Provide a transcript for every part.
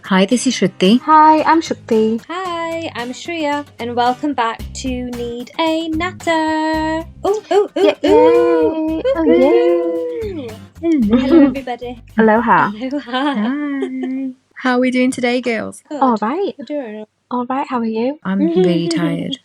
Hi, this is Shruti. Hi, I'm Shruti. Hi, I'm Shreya, and welcome back to Need a Natter. Ooh, ooh, ooh, Yay. ooh. Oh, yay. Hello, everybody. Aloha. Aloha. Hi. How are we doing today, girls? Good. All right. We're doing All right, how are you? I'm really tired.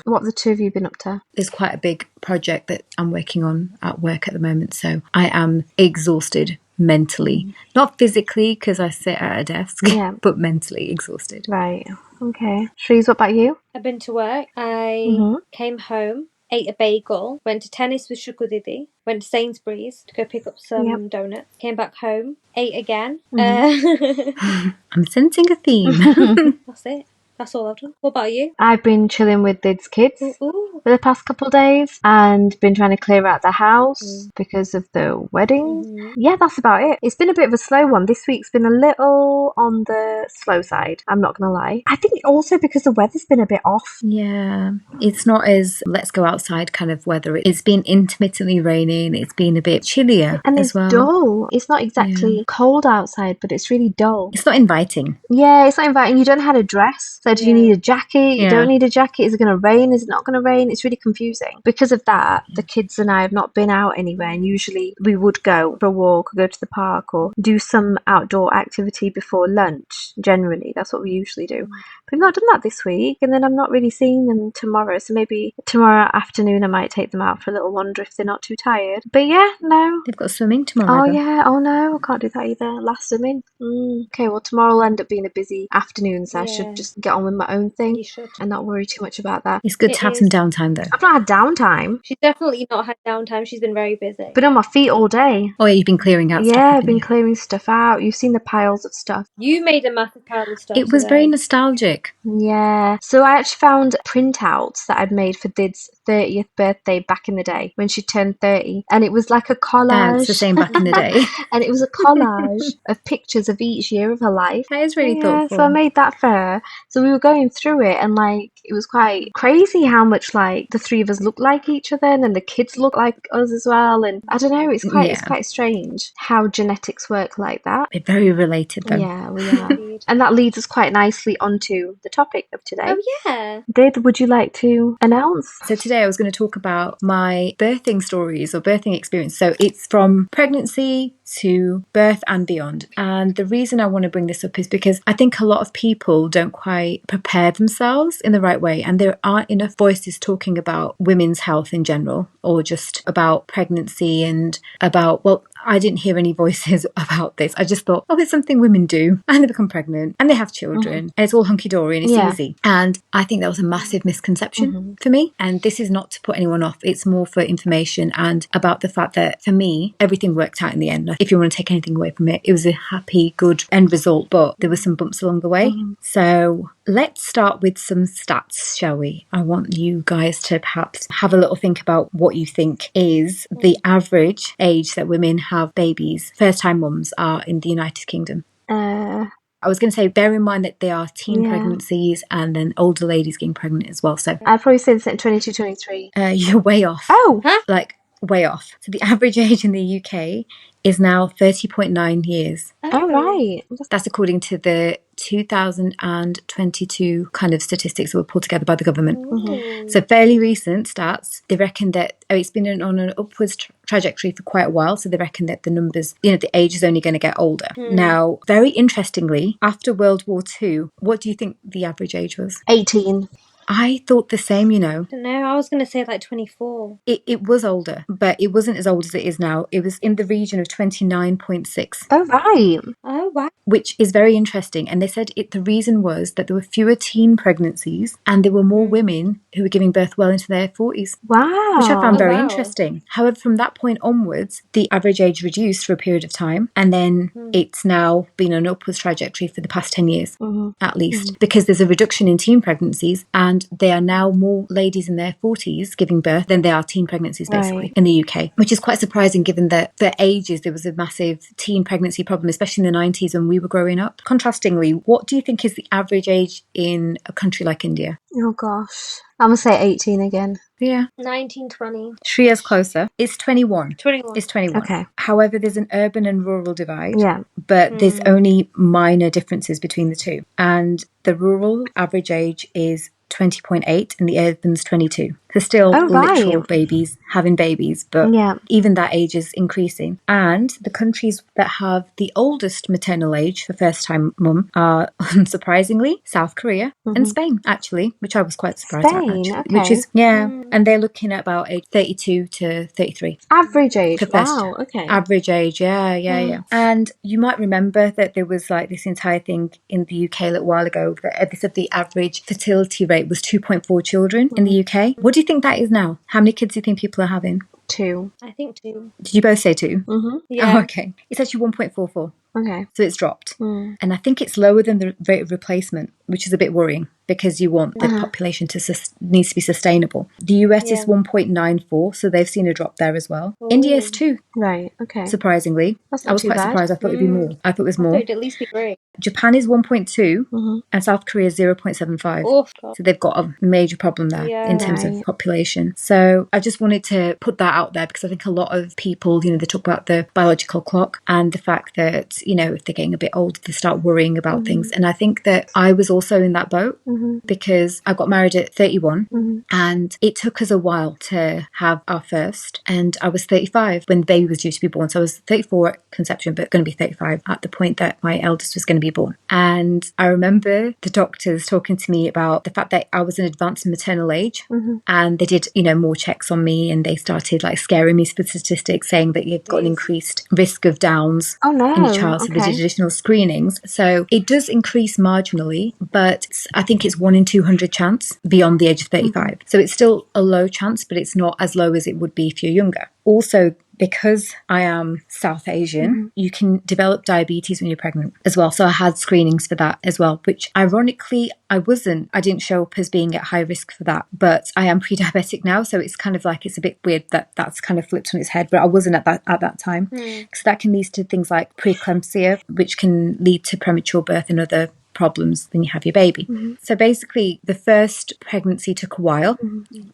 What have the two of you been up to? There's quite a big project that I'm working on at work at the moment, so I am exhausted mentally. Not physically, because I sit at a desk, Yeah. but mentally exhausted. Right. Okay. Shreeze, what about you? I've been to work. I Mm-hmm. came home, ate a bagel, went to tennis with Shukudidi, went to Sainsbury's to go pick up some donuts, came back home, ate again. I'm sensing a theme. That's it. That's all I've done. What about you? I've been chilling with Did's kids Ooh. for the past couple of days and been trying to clear out the house because of the wedding. Yeah, that's about it. It's been a bit of a slow one. This week's been a little on the slow side, I'm not going to lie. I think also because the weather's been a bit off. Yeah, it's not as let's go outside kind of weather. It's been intermittently raining. It's been a bit chillier And as it's well. dull. It's not exactly cold outside, but it's really dull. It's not inviting. Yeah, it's not inviting. You don't know how to dress. So do you need a jacket? You Yeah. don't need a jacket. Is it going to rain? Is it not going to rain? It's really confusing. Because of that, the kids and I have not been out anywhere. And usually we would go for a walk or go to the park or do some outdoor activity before lunch. Generally, that's what we usually do. But we've not done that this week. And then I'm not really seeing them tomorrow. So maybe tomorrow afternoon I might take them out for a little wander if they're not too tired. But yeah, no. They've got swimming tomorrow. Oh yeah, oh no, I can't do that either. Last swimming. Okay, well tomorrow will end up being a busy afternoon, so I should just get on with my own thing You should. and not worry too much about that. It's good to have some downtime though. I've not had downtime. She's definitely not had downtime. She's been very busy. Been on my feet all day. Oh, yeah, you've been clearing out stuff. Yeah, I've haven't been you? clearing stuff out. You've seen the piles of stuff. You made a massive pile of stuff. It was today. very nostalgic. Yeah. So I actually found printouts that I'd made for Did's 30th birthday back in the day when she turned 30. And it was like a collage. That's the same back in the day. And it was a collage of pictures of each year of her life. That is really thoughtful. So I made that for her. So we were going through it and like it was quite crazy how much like the three of us look like each other and then the kids look like us as well. And I don't know, it's quite strange how genetics work like that. They're very related though. Yeah, we are. And that leads us quite nicely onto the topic of today. Oh yeah. Did, would you like to announce? So today I was going to talk about my birthing stories or birthing experience. So it's from pregnancy to birth and beyond. And the reason I want to bring this up is because I think a lot of people don't quite prepare themselves in the right way. And there aren't enough voices talking about women's health in general or just about pregnancy and about, well, I didn't hear any voices about this. I just thought, oh, it's something women do and they become pregnant and they have children and it's all hunky-dory and it's easy. And I think that was a massive misconception for me. And this is not to put anyone off. It's more for information and about the fact that for me, everything worked out in the end. If you want to take anything away from it, it was a happy, good end result, but there were some bumps along the way. So let's start with some stats, shall we? I want you guys to perhaps have a little think about what you think is the average age that women have babies, first-time mums are in the United Kingdom. I was going to say, bear in mind that they are teen pregnancies and then older ladies getting pregnant as well. So I'd probably say it's at 22, 23. You're way off. Oh! Like, way off. So the average age in the UK is now 30.9 years. Oh, right. That's according to the 2022 kind of statistics that were pulled together by the government. So fairly recent stats. They reckon that it's been on an upwards trajectory for quite a while. So they reckon that the numbers, the age is only going to get older. Now, very interestingly, after World War II, what do you think the average age was? 18. I thought the same, I don't know. I was going to say like 24. It was older, but it wasn't as old as it is now. It was in the region of 29.6. Oh, right. Oh, wow. Which is very interesting. And they said the reason was that there were fewer teen pregnancies and there were more women who were giving birth well into their 40s. Wow. Which I found very interesting. However, from that point onwards, the average age reduced for a period of time. And then it's now been an upwards trajectory for the past 10 years, at least. Because there's a reduction in teen pregnancies and there are now more ladies in their 40s giving birth than there are teen pregnancies, basically, in the UK. Which is quite surprising given that for ages there was a massive teen pregnancy problem, especially in the 90s when we were growing up. Contrastingly, what do you think is the average age in a country like India? Oh, gosh. I'm going to say 18 again. Yeah. 1920. Shriya's closer. It's 21. 21. It's 21. Okay. However, there's an urban and rural divide. Yeah. But there's only minor differences between the two. And the rural average age is 20.8 and the urban's 22. They're still literal right. babies having babies, but Yeah. even that age is increasing. And the countries that have the oldest maternal age for first time mum are, unsurprisingly, South Korea and Spain, actually, which I was quite surprised at, Spain, actually. okay. Which is, and they're looking at about age 32 to 33. Average age. For first Wow. Okay. average age, yeah. And you might remember that there was like this entire thing in the UK a little while ago that they said the average fertility rate was 2.4 children in the UK. What do you think that is now? How many kids do you think people are having? 2. I think 2. Did you both say 2? Yeah. Oh, okay. It's actually 1.44. Okay. So it's dropped. And I think it's lower than the rate of replacement, which is a bit worrying because you want the population to needs to be sustainable. The US is 1.94, so they've seen a drop there as well. India is 2, Right. Okay. surprisingly. That's I not was too quite bad. surprised. I thought it'd be more. I thought it was I thought more. it'd at least be 3. Japan is 1.2 and South Korea is 0.75. Oh, God. So they've got a major problem there in terms of Right. population. So I just wanted to put that out there because I think a lot of people, they talk about the biological clock and the fact that, if they're getting a bit older, they start worrying about things. And I think that I was also in that boat because I got married at 31 and it took us a while to have our first. And I was 35 when the baby was due to be born. So I was 34 at conception, but going to be 35 at the point that my eldest was going to be born. And I remember the doctors talking to me about the fact that I was an advanced maternal age and they did, more checks on me and they started like scaring me with statistics saying that you've got an increased risk of Downs Oh no. in your child. So they did additional screenings. So it does increase marginally, but I think it's 1 in 200 chance beyond the age of 35. So it's still a low chance, but it's not as low as it would be if you're younger. Also, because I am South Asian, you can develop diabetes when you're pregnant as well. So I had screenings for that as well, which ironically I didn't show up as being at high risk for that, but I am pre-diabetic now. So it's kind of like, it's a bit weird that that's kind of flipped on its head, but I wasn't at that time. So that can lead to things like preeclampsia, which can lead to premature birth and other problems when you have your baby. So basically the first pregnancy took a while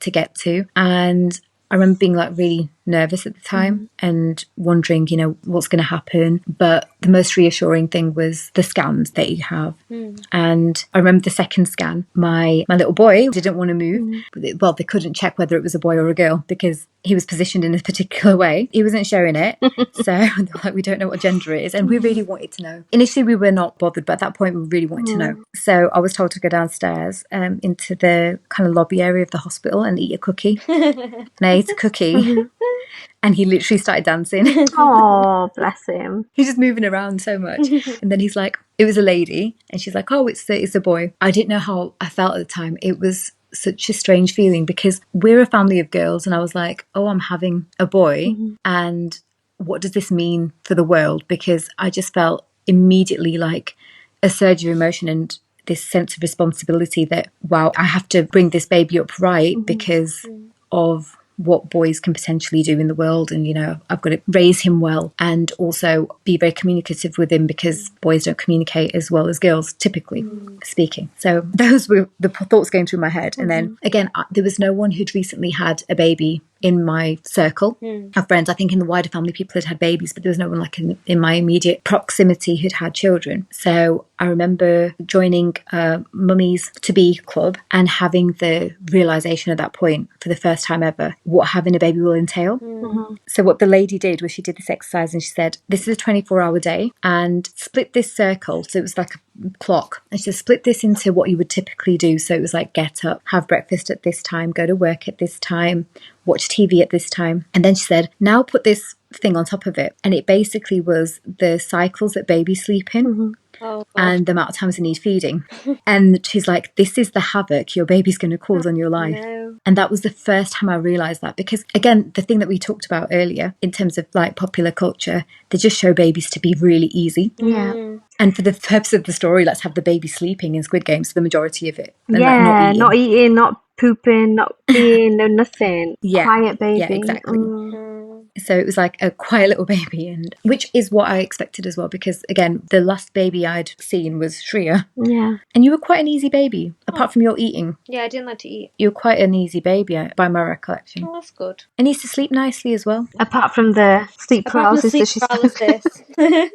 to get to, and I remember being like really nervous at the time and wondering, what's going to happen. But the most reassuring thing was the scans that you have. And I remember the second scan, my little boy didn't want to move. Well, they couldn't check whether it was a boy or a girl because he was positioned in a particular way. He wasn't showing it. So they're like, we don't know what gender it is. And we really wanted to know. Initially, we were not bothered, but at that point, we really wanted to know. So I was told to go downstairs into the kind of lobby area of the hospital and eat a cookie. And I ate a cookie. And he literally started dancing. Oh, bless him. He's just moving around so much. And then he's like, it was a lady. And she's like, oh, it's a boy. I didn't know how I felt at the time. It was such a strange feeling because we're a family of girls. And I was like, oh, I'm having a boy. And what does this mean for the world? Because I just felt immediately like a surge of emotion and this sense of responsibility that, wow, I have to bring this baby up right because of what boys can potentially do in the world. And, I've got to raise him well and also be very communicative with him because boys don't communicate as well as girls, typically speaking. So those were the thoughts going through my head. And then again, there was no one who'd recently had a baby in my circle of friends. I think in the wider family, people had had babies, but there was no one like in my immediate proximity who'd had children. So I remember joining a Mummies to Be club and having the realization at that point for the first time ever what having a baby will entail. So what the lady did was she did this exercise and she said, this is a 24-hour day and split this circle. So it was like a clock. And she said, split this into what you would typically do. So it was like get up, have breakfast at this time, go to work at this time, watch TV at this time. And then she said, now put this thing on top of it. And it basically was the cycles that babies sleep in. And the amount of times they need feeding. And she's like, this is the havoc your baby's going to cause on your life. No. And that was the first time I realised that. Because, again, the thing that we talked about earlier, in terms of like popular culture, they just show babies to be really easy. Yeah. And for the purpose of the story, let's have the baby sleeping in Squid Games for the majority of it. And Yeah, not eating. not pooping, not peeing, no nothing. Yeah. Quiet baby. Yeah, exactly. Mm. So it was like a quiet little baby, and which is what I expected as well, because again, the last baby I'd seen was Shreya. Yeah. And you were quite an easy baby, apart from your eating. Yeah, I didn't like to eat. You were quite an easy baby, by my recollection. Oh, that's good. And he used to sleep nicely as well. Apart from the sleep Apart from the paralysis sleep that she paralysis.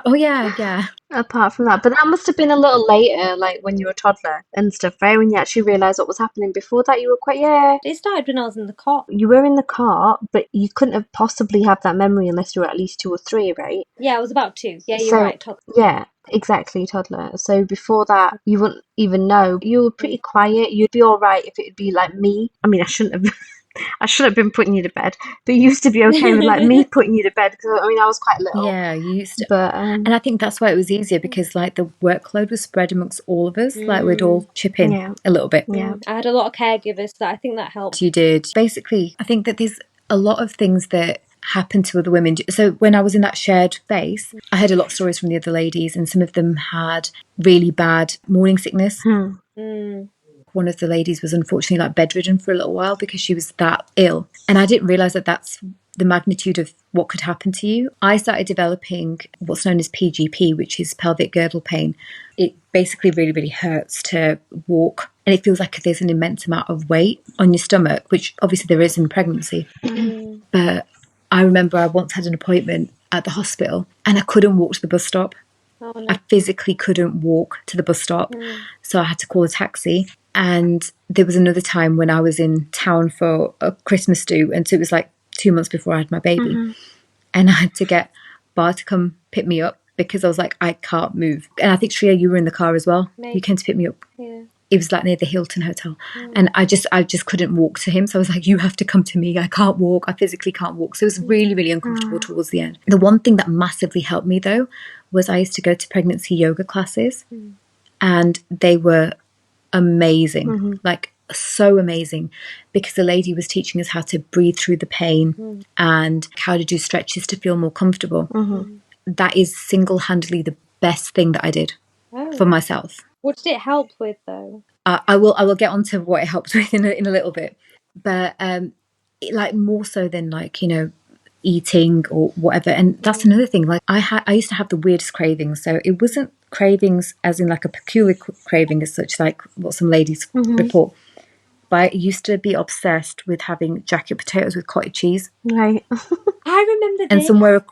Oh yeah, yeah. Apart from that, but that must have been a little later, like when you were a toddler and stuff, right? When you actually realised what was happening. Before that, you were quite, It started when I was in the cot. you were in the cart, but you couldn't have possibly have that memory unless you were at least 2 or 3, right? Yeah, I was about 2. Yeah, you're So, right. yeah, exactly, toddler. So before that, you wouldn't even know. You were pretty quiet. You'd be all right if it'd be like me. I mean, I shouldn't have. I should have been putting you to bed, but you used to be okay with like me putting you to bed because I mean I was quite little. Yeah, you used to. But And I think that's why it was easier, because like the workload was spread amongst all of us. Like we'd all chip in Yeah. a little bit. Yeah. I had a lot of caregivers, so I think that helped. You did. Basically, I think that there's a lot of things that happen to other women. So when I was in that shared space, I heard a lot of stories from the other ladies, and some of them had really bad morning sickness. Mm. One of the ladies was unfortunately like bedridden for a little while because she was that ill. And I didn't realise that that's the magnitude of what could happen to you. I started developing what's known as PGP, which is pelvic girdle pain. It basically really, really hurts to walk. And it feels like there's an immense amount of weight on your stomach, which obviously there is in pregnancy. But I remember I once had an appointment at the hospital and I couldn't walk to the bus stop. Oh, no. I physically couldn't walk to the bus stop. So I had to call a taxi. And there was another time when I was in town for a Christmas do. And so it was like 2 months before I had my baby. And I had to get Bar to come pick me up because I was like, I can't move. And I think, Shreya, you were in the car as well. Maybe. You came to pick me up. Yeah. It was like near the Hilton Hotel. And I just couldn't walk to him. So I was like, you have to come to me. I can't walk. I physically can't walk. So it was really, really uncomfortable towards the end. The one thing that massively helped me, though, was I used to go to pregnancy yoga classes. And they were amazing. Like, so amazing, because the lady was teaching us how to breathe through the pain and how to do stretches to feel more comfortable. That is single-handedly the best thing that I did for myself. What did it help with, though? I will get onto what it helped with in a little bit, but like more so than like, you know, eating or whatever. And that's another thing. Like I used to have the weirdest cravings. So it wasn't cravings as in like a peculiar craving as such, like what some ladies report. But I used to be obsessed with having jacket potatoes with cottage cheese. Right. I remember And this. somewhere,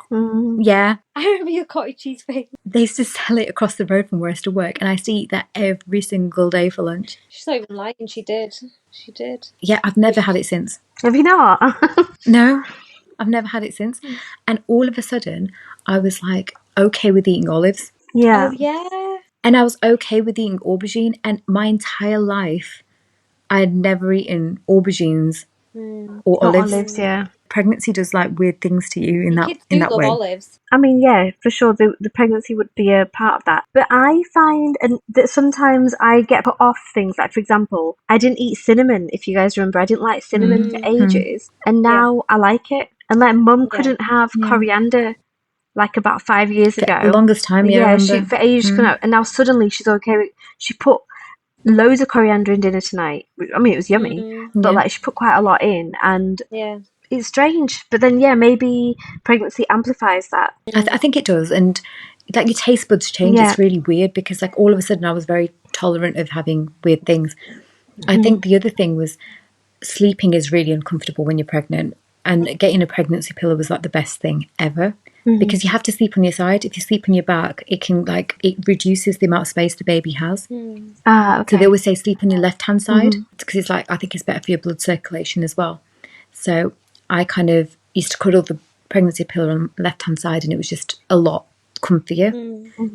yeah, I remember your cottage cheese face. they used to sell it across the road from where I used to work. And I used to eat that every single day for lunch. She's not even lying. She did. She did. Yeah, I've never had it since. Have you not? No, I've never had it since. And all of a sudden, I was like, okay with eating olives. Yeah. Oh, yeah. And I was okay with eating aubergine. And my entire life, I had never eaten aubergines or olives. Olives, yeah. Pregnancy does like weird things to you in Kids do that love way. olives. I mean, yeah, for sure, the pregnancy would be a part of that. But I find that sometimes I get put off things. Like, for example, I didn't eat cinnamon, if you guys remember. I didn't like cinnamon for ages. And now I like it. And like, Mum couldn't have coriander like about 5 years ago. The longest time, yeah, I remember. For ages, and now suddenly she's okay with, she put loads of coriander in dinner tonight. I mean, it was yummy, but like she put quite a lot in, and it's strange. But then, yeah, maybe pregnancy amplifies that. I think it does. And like your taste buds change. It's really weird because like all of a sudden I was very tolerant of having weird things. I think the other thing was sleeping is really uncomfortable when you're pregnant, and getting a pregnancy pillow was like the best thing ever. Because you have to sleep on your side. If you sleep on your back, it can like, it reduces the amount of space the baby has. Okay. So they always say sleep on your left hand side because it's like, I think it's better for your blood circulation as well. So I kind of used to cuddle the pregnancy pillow on the left hand side, and it was just a lot comfier.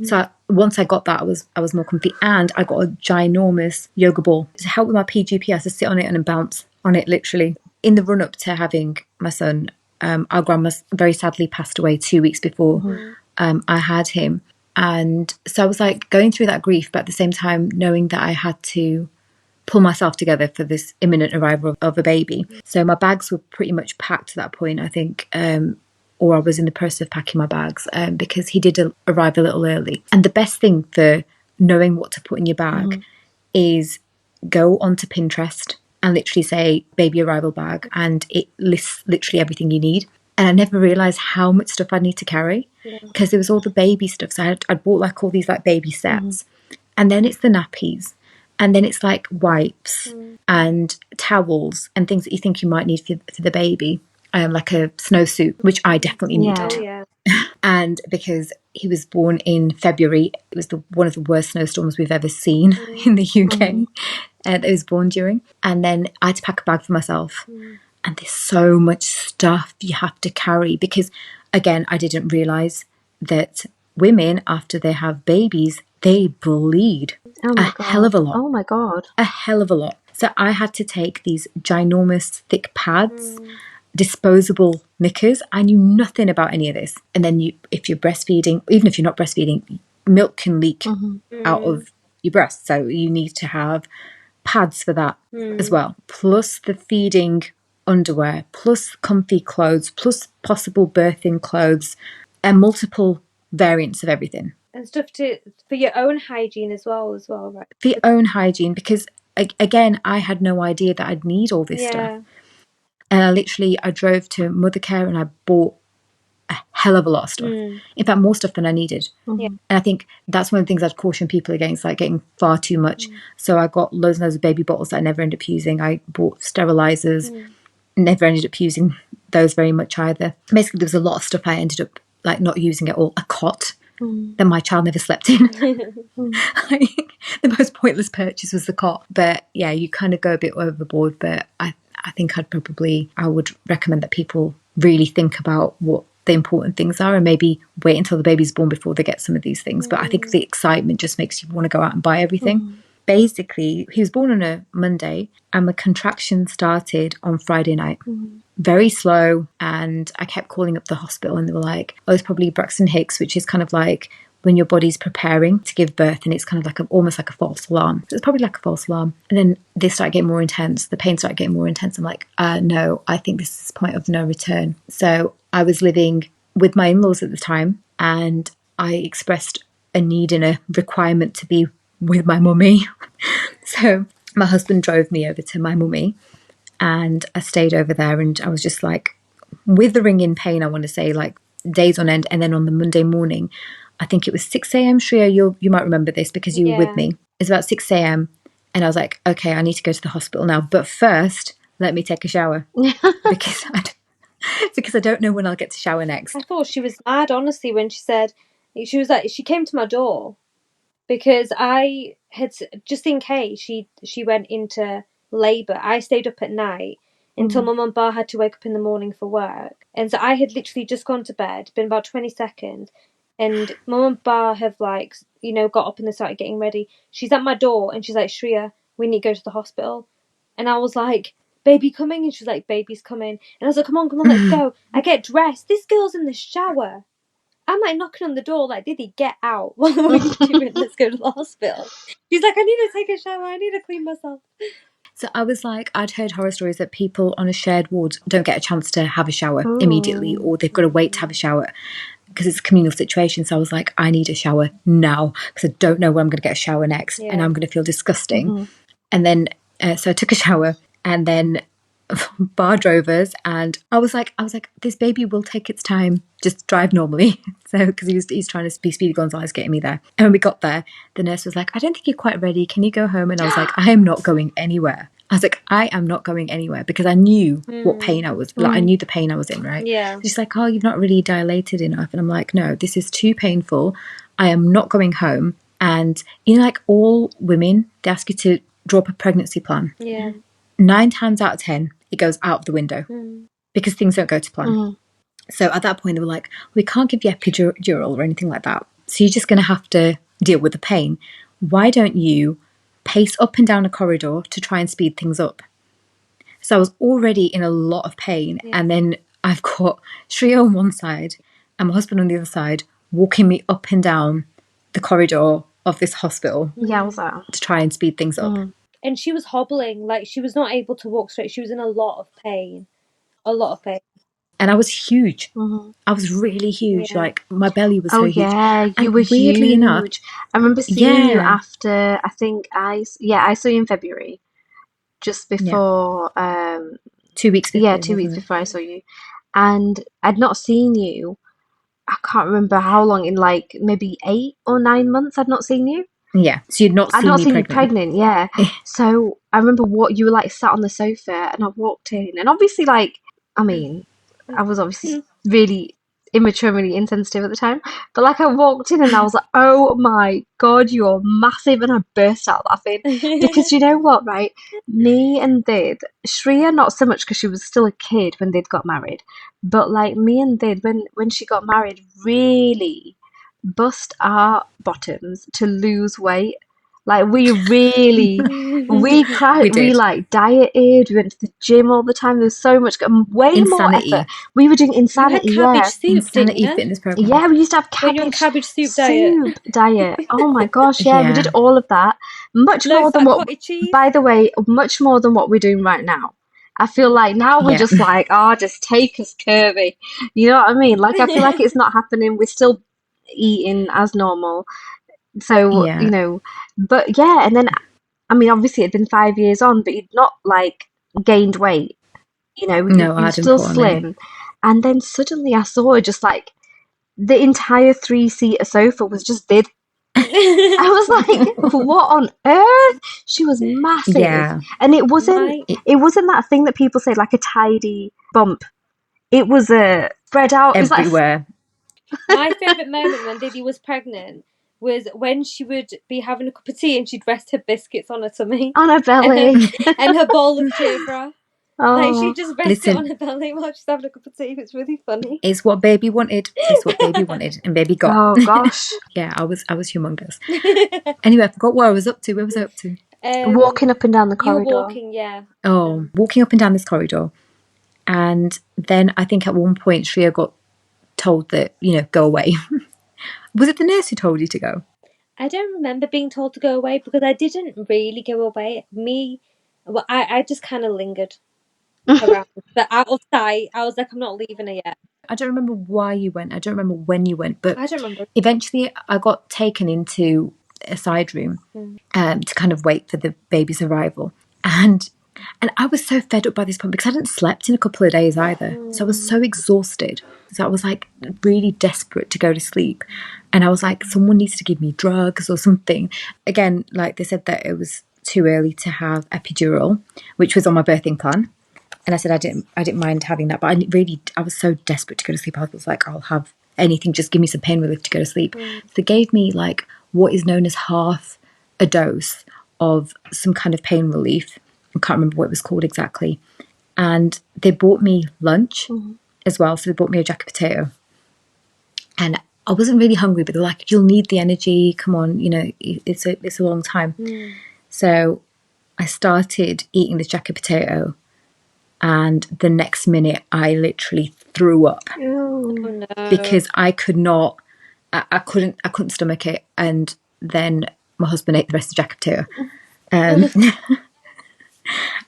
So once I got that, I was more comfy, and I got a ginormous yoga ball to help with my PGP. I had to sit on it and then bounce on it literally. In the run up to having my son, our grandma very sadly passed away 2 weeks before I had him. And so I was like going through that grief, but at the same time knowing that I had to pull myself together for this imminent arrival of a baby. So my bags were pretty much packed to that point, I think, or I was in the process of packing my bags because he did arrive a little early. And the best thing for knowing what to put in your bag is go onto Pinterest and literally say baby arrival bag, and it lists literally everything you need. And I never realised how much stuff I need to carry, because there was all the baby stuff. So I'd bought like all these like baby sets, and then it's the nappies, and then it's like wipes and towels and things that you think you might need for the baby, like a snowsuit, which I definitely needed. Oh, yeah. And because he was born in February, it was one of the worst snowstorms we've ever seen in the UK that he was born during. And then I had to pack a bag for myself. And there's so much stuff you have to carry because, again, I didn't realise that women, after they have babies, they bleed hell of a lot. Oh my God. A hell of a lot. So I had to take these ginormous thick pads, disposable knickers. I knew nothing about any of this. And then if you're breastfeeding, even if you're not breastfeeding, milk can leak out of your breast. So you need to have pads for that as well. Plus the feeding underwear, plus comfy clothes, plus possible birthing clothes, and multiple variants of everything. And stuff for your own hygiene as well, right? For your own hygiene, because again, I had no idea that I'd need all this stuff. And I drove to Mothercare and I bought a hell of a lot of stuff. In fact, more stuff than I needed. And I think that's one of the things I'd caution people against, like getting far too much. So I got loads and loads of baby bottles that I never ended up using. I bought sterilizers, never ended up using those very much either. Basically, there was a lot of stuff I ended up like not using at all. A cot that my child never slept in. Like, the most pointless purchase was the cot. But yeah, you kind of go a bit overboard. But I think I would recommend that people really think about what the important things are and maybe wait until the baby's born before they get some of these things. But I think the excitement just makes you want to go out and buy everything. Basically, he was born on a Monday and the contraction started on Friday night. Very slow, and I kept calling up the hospital and they were like, oh, it's probably Braxton Hicks, which is kind of like when your body's preparing to give birth and it's kind of like almost like a false alarm. So it's probably like a false alarm. And then they start getting more intense. The pain started getting more intense. I'm like, no, I think this is point of no return. So I was living with my in-laws at the time and I expressed a need and a requirement to be with my mummy. So my husband drove me over to my mummy and I stayed over there and I was just like withering in pain, I want to say, like days on end. And then on the Monday morning, I think it was 6 a.m. Shreya, you might remember this because you were with me. It's about 6 a.m. And I was like, okay, I need to go to the hospital now. But first, let me take a shower because I don't know when I'll get to shower next. I thought she was mad, honestly, when she said, she came to my door because I had, just in case she went into labour, I stayed up at night until Mum and Ba had to wake up in the morning for work. And so I had literally just gone to bed, been about 20 seconds. And Mum and Ba have got up and they started getting ready. She's at my door and she's like, Shreya, we need to go to the hospital. And I was like, baby coming? And she's like, baby's coming. And I was like, come on, let's go. I get dressed. This girl's in the shower. I'm like knocking on the door like, Diddy, get out. What are you doing? Let's go to the hospital. She's like, I need to take a shower. I need to clean myself. So I was like, I'd heard horror stories that people on a shared ward don't get a chance to have a shower immediately, or they've got to wait to have a shower because it's a communal situation. So I was like, I need a shower now because I don't know when I'm going to get a shower next and I'm going to feel disgusting. And then, so I took a shower and then Bar drove us and I was like, this baby will take its time, just drive normally. So, because he's trying to be Speedy Gonzales getting me there. And when we got there, the nurse was like, I don't think you're quite ready. Can you go home? And I was like, I am not going anywhere. I was like, I am not going anywhere because I knew what pain I was, like I knew the pain I was in, right? Yeah. She's like, oh, you've not really dilated enough. And I'm like, no, this is too painful. I am not going home. And like all women, they ask you to draw up a pregnancy plan. Yeah. 9 times out of 10, it goes out of the window because things don't go to plan. So at that point, they were like, we can't give you epidural or anything like that. So you're just going to have to deal with the pain. Why don't you pace up and down a corridor to try and speed things up? So I was already in a lot of pain. Yeah. And then I've got Shreya on one side and my husband on the other side walking me up and down the corridor of this hospital to try and speed things up. And she was hobbling, like she was not able to walk straight. She was in a lot of pain. A lot of pain. And I was huge. Mhm. I was really huge. Yeah. Like, my belly was Oh so huge. yeah, you And were weirdly enough, huge. I remember seeing you yeah, after, I think I saw you in February, just yeah, before 2 weeks yeah, before, 2 weeks wasn't it? before I saw you. And I'd not seen you. I can't remember how long, in like maybe 8 or 9 months I'd not seen you. Yeah. So you'd not I'd seen not me seen you pregnant. pregnant, yeah. So I remember what you were like sat on the sofa and I walked in and obviously like I mean, I was obviously really immature and really insensitive at the time. But like I walked in and I was like, oh my God, you're massive, and I burst out laughing. Because you know what, right? Me and Did, Shreya not so much because she was still a kid when they'd got married. But like me and Did, when she got married, really bust our bottoms to lose weight. Like We we did. like dieted, we went to the gym all the time. There was so much, way more effort. Insanity. We were doing You had insanity, cabbage yeah. soup, didn't Insanity you? fitness Yeah, programs. we used to have When you're on cabbage cabbage soup diet. soup diet. Oh my gosh, yeah, we did Yeah. all of that. Much Low more than fat what, cottage cheese. by the way, much more than what we're doing right now. I feel like now we're Yeah. just like, oh, just take us curvy. You know what I mean? Like, I feel like it's not happening. We're still eating as normal. So, Yeah. but yeah, and then, I mean, obviously it'd been 5 years on, but you'd not like gained weight. No, You I were hadn't still put on any. slim. And then suddenly I saw her just like the entire three-seater sofa was just did. I was like, what on earth? She was massive. Yeah. And it wasn't My It, it wasn't that thing that people say like a tidy bump. It was a spread out. It was like everywhere. my favourite moment when Diddy was pregnant was when she would be having a cup of tea and she'd rest her biscuits on her tummy on her and her belly. and her bowl of Jabra. Like she Oh, just rest it Listen, on her belly while she's having a cup of tea. It's really funny. it's what baby wanted. It's what baby wanted, and baby got. oh gosh. Yeah, I was humongous. Anyway, I forgot what I was up to. Where was I up to? Walking up and down the You were corridor. walking, yeah. Oh, walking up and down this corridor. And then I think at one point Shreya got told that, go away. Was it the nurse who told you to go? I don't remember being told to go away because I didn't really go away. Well, I just kind of lingered around, but out of sight. I was like, I'm not leaving her yet. I don't remember why you went. I don't remember when you went, but I don't remember. eventually I got taken into a side room to kind of wait for the baby's arrival. And I was so fed up by this point because I hadn't slept in a couple of days either. So I was so exhausted. So I was like really desperate to go to sleep. And I was like, someone needs to give me drugs or something. Again, like they said that it was too early to have epidural, which was on my birthing plan. And I said I didn't mind having that, but I was so desperate to go to sleep. I was like, I'll have anything, just give me some pain relief to go to sleep. So they gave me like what is known as half a dose of some kind of pain relief. I can't remember what it was called exactly. And they bought me lunch as well. So they bought me a jacket potato. And I wasn't really hungry, but they're like, you'll need the energy. Come on, it's a long time. So I started eating this jacket potato. And the next minute, I literally threw up Oh no. because I could not, I couldn't stomach it. And then my husband ate the rest of the jacket potato.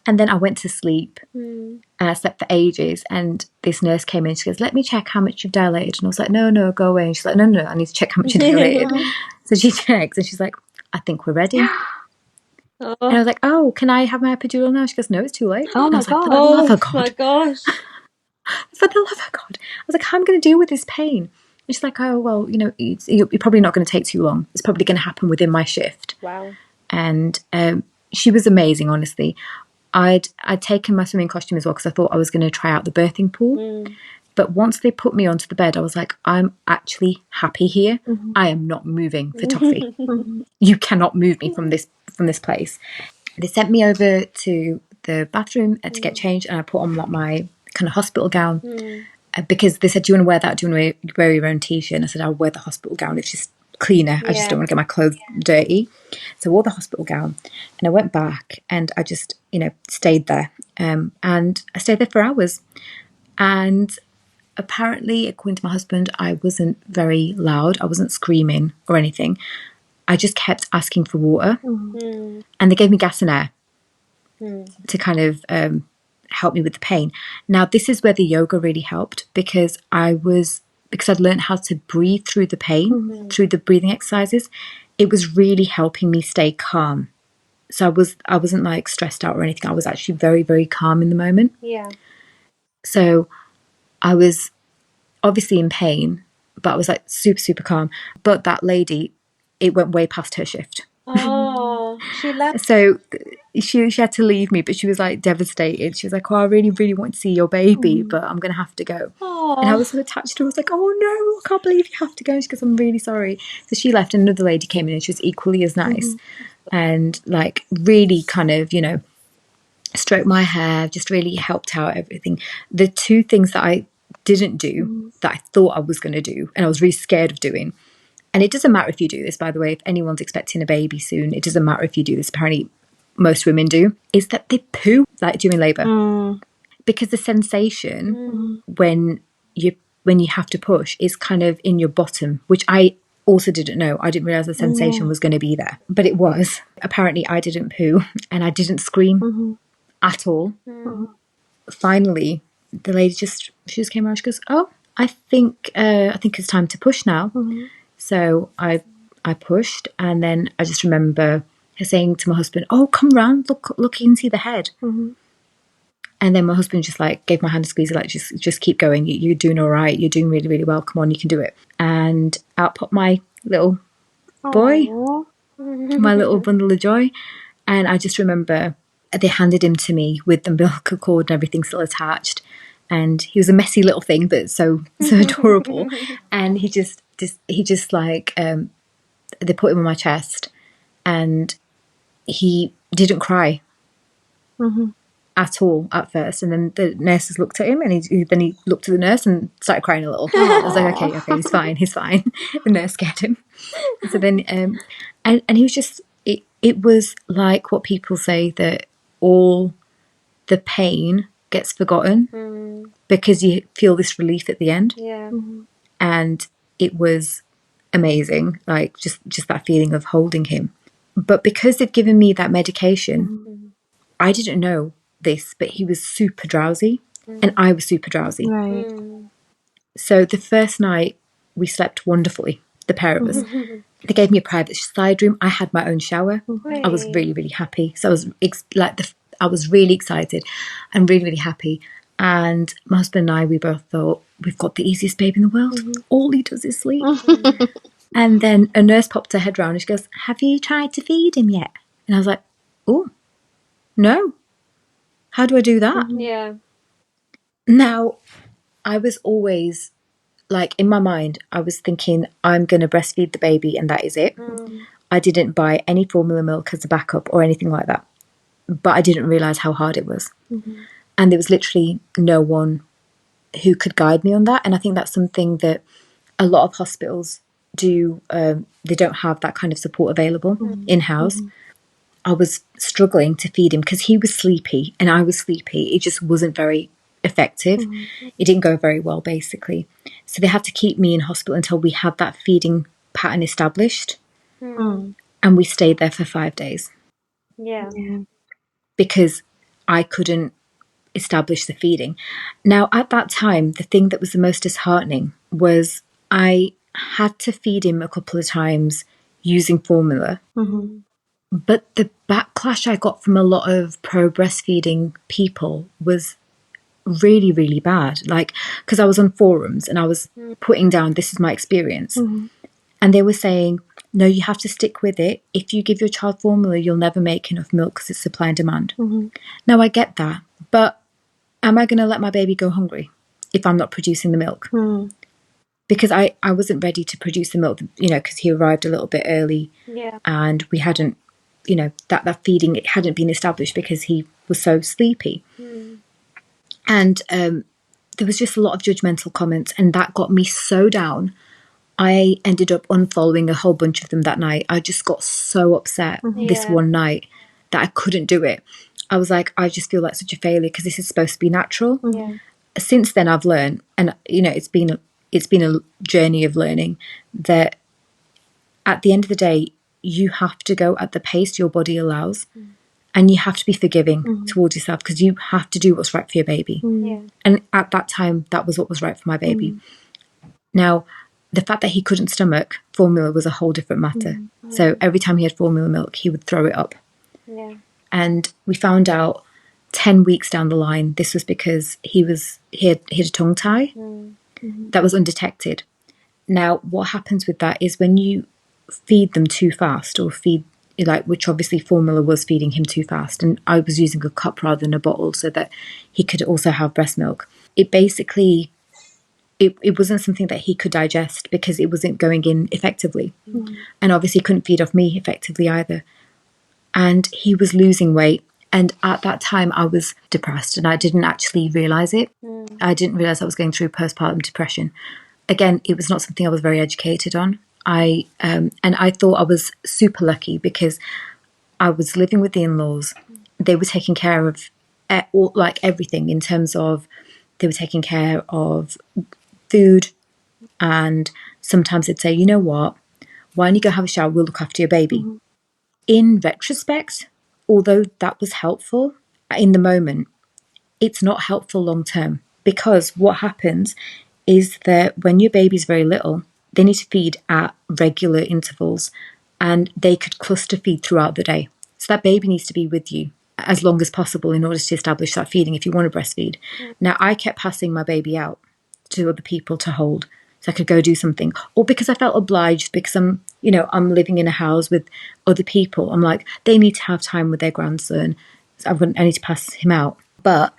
And then I went to sleep. And I slept for ages. And this nurse came in. She goes, "Let me check how much you've dilated." And I was like, "No, go away." And she's like, "No, I need to check how much you dilated." So she checks, and she's like, "I think we're ready." And I Oh, was like, "Oh, can I have my epidural now?" She goes, "No, it's too late." Oh And I my was like, "For the God. love oh of my God." gosh. For the love of God. I was like, how am I going to deal with this pain? And she's like, oh, well, you're probably not going to take too long. It's probably going to happen within my shift. Wow. And she was amazing, honestly. I'd taken my swimming costume as well because I thought I was going to try out the birthing pool. But once they put me onto the bed, I was like, I'm actually happy here. I am not moving for toffee. You cannot move me from this place. They sent me over to the bathroom to get changed, and I put on like my kind of hospital gown because they said, "Do you want to wear that? Do you want to wear your own t-shirt?" And I said, "I'll wear the hospital gown. It's just cleaner. I just don't want to get my clothes dirty." So I wore the hospital gown, and I went back, and I just stayed there, and I stayed there for hours. And apparently, according to my husband, I wasn't very loud. I wasn't screaming or anything. I just kept asking for water, and they gave me gas and air to kind of help me with the pain. Now, this is where the yoga really helped because I'd learned how to breathe through the pain, through the breathing exercises. It was really helping me stay calm. So I wasn't like stressed out or anything. I was actually very, very calm in the moment. Yeah. So I was obviously in pain, but I was like super, super calm. But that lady, it went way past her shift. Oh, she left. So she had to leave me, but she was like devastated. She was like, "Oh, I really, really want to see your baby, but I'm going to have to go." And I was so attached to her. I was like, "Oh no, I can't believe you have to go." And she goes, "I'm really sorry." So she left, and another lady came in, and she was equally as nice, and like really kind of, stroked my hair, just really helped out everything. The two things that I didn't do that I thought I was going to do, and I was really scared of doing. And it doesn't matter if you do this, by the way, if anyone's expecting a baby soon, it doesn't matter if you do this. Apparently, most women do, is that they poo like during labour. Because the sensation when you have to push is kind of in your bottom, which I also didn't know. I didn't realise the sensation was going to be there. But it was. Apparently I didn't poo and I didn't scream at all. Finally, the lady she just came around, she goes, "Oh, I think it's time to push now." So I pushed, and then I just remember her saying to my husband, "Oh, come round, look, you can see the head." And then my husband just like gave my hand a squeeze, like just keep going. You're doing all right. You're doing really, really well. Come on, you can do it. And out popped my little boy, my little bundle of joy. And I just remember they handed him to me with the umbilical cord and everything still attached. And he was a messy little thing, but so adorable. And he just like they put him on my chest, and he didn't cry at all at first. And then the nurses looked at him, and then he looked at the nurse and started crying a little. I was like, okay, he's fine. The nurse scared him. So then, and he was just, it was like what people say, that all the pain gets forgotten because you feel this relief at the end. Yeah. And it was amazing, like just that feeling of holding him. But because they've given me that medication, I didn't know this, but he was super drowsy and I was super drowsy. Right. So the first night we slept wonderfully, the pair of us. They gave me a private side room. I had my own shower. I was really, really happy. So I was I was really excited and really, really happy. And my husband and I, we both thought, we've got the easiest baby in the world. All he does is sleep. And then a nurse popped her head round and she goes, "Have you tried to feed him yet?" And I was like, "Oh, no. How do I do that?" Yeah. Now, I was always, like, in my mind, I was thinking, I'm going to breastfeed the baby and that is it. I didn't buy any formula milk as a backup or anything like that. But I didn't realise how hard it was. And there was literally no one who could guide me on that. And I think that's something that a lot of hospitals do. They don't have that kind of support available in-house. I was struggling to feed him because he was sleepy and I was sleepy. It just wasn't very effective. It didn't go very well, basically. So they had to keep me in hospital until we had that feeding pattern established. And we stayed there for 5 days. Yeah. Because I couldn't establish the feeding. Now, at that time, the thing that was the most disheartening was I had to feed him a couple of times using formula. But the backlash I got from a lot of pro breastfeeding people was really, really bad. Like, because I was on forums and I was putting down, this is my experience. And they were saying, no, you have to stick with it. If you give your child formula, you'll never make enough milk because it's supply and demand. Now, I get that. But am I going to let my baby go hungry if I'm not producing the milk? Because I wasn't ready to produce the milk, because he arrived a little bit early. And we hadn't, that feeding, it hadn't been established because he was so sleepy. And there was just a lot of judgmental comments, and that got me so down. I ended up unfollowing a whole bunch of them that night. I just got so upset this one night that I couldn't do it. I was like, I just feel like such a failure because this is supposed to be natural. Since then, I've learned, and it's been a journey of learning that at the end of the day, you have to go at the pace your body allows. and you have to be forgiving towards yourself because you have to do what's right for your baby. Yeah. And at that time, that was what was right for my baby. Now, the fact that he couldn't stomach formula was a whole different matter. So every time he had formula milk, he would throw it up. Yeah. And we found out 10 weeks down the line, this was because he had a tongue tie that was undetected. Now, what happens with that is when you feed them too fast or feed, like, which obviously formula was feeding him too fast, and I was using a cup rather than a bottle so that he could also have breast milk. It basically, it wasn't something that he could digest because it wasn't going in effectively. And obviously couldn't feed off me effectively either. And he was losing weight. And at that time, I was depressed and I didn't actually realise it. I didn't realise I was going through postpartum depression. Again, it was not something I was very educated on. And I thought I was super lucky because I was living with the in-laws. They were taking care of like everything in terms of they were taking care of food, and sometimes they'd say, you know what, why don't you go have a shower, we'll look after your baby. In retrospect, although that was helpful in the moment, it's not helpful long term, because what happens is that when your baby's very little, they need to feed at regular intervals and they could cluster feed throughout the day. So that baby needs to be with you as long as possible in order to establish that feeding if you want to breastfeed. Now, I kept passing my baby out to other people to hold so I could go do something, or because I felt obliged because I'm living in a house with other people. I'm like, they need to have time with their grandson, so I need to pass him out. But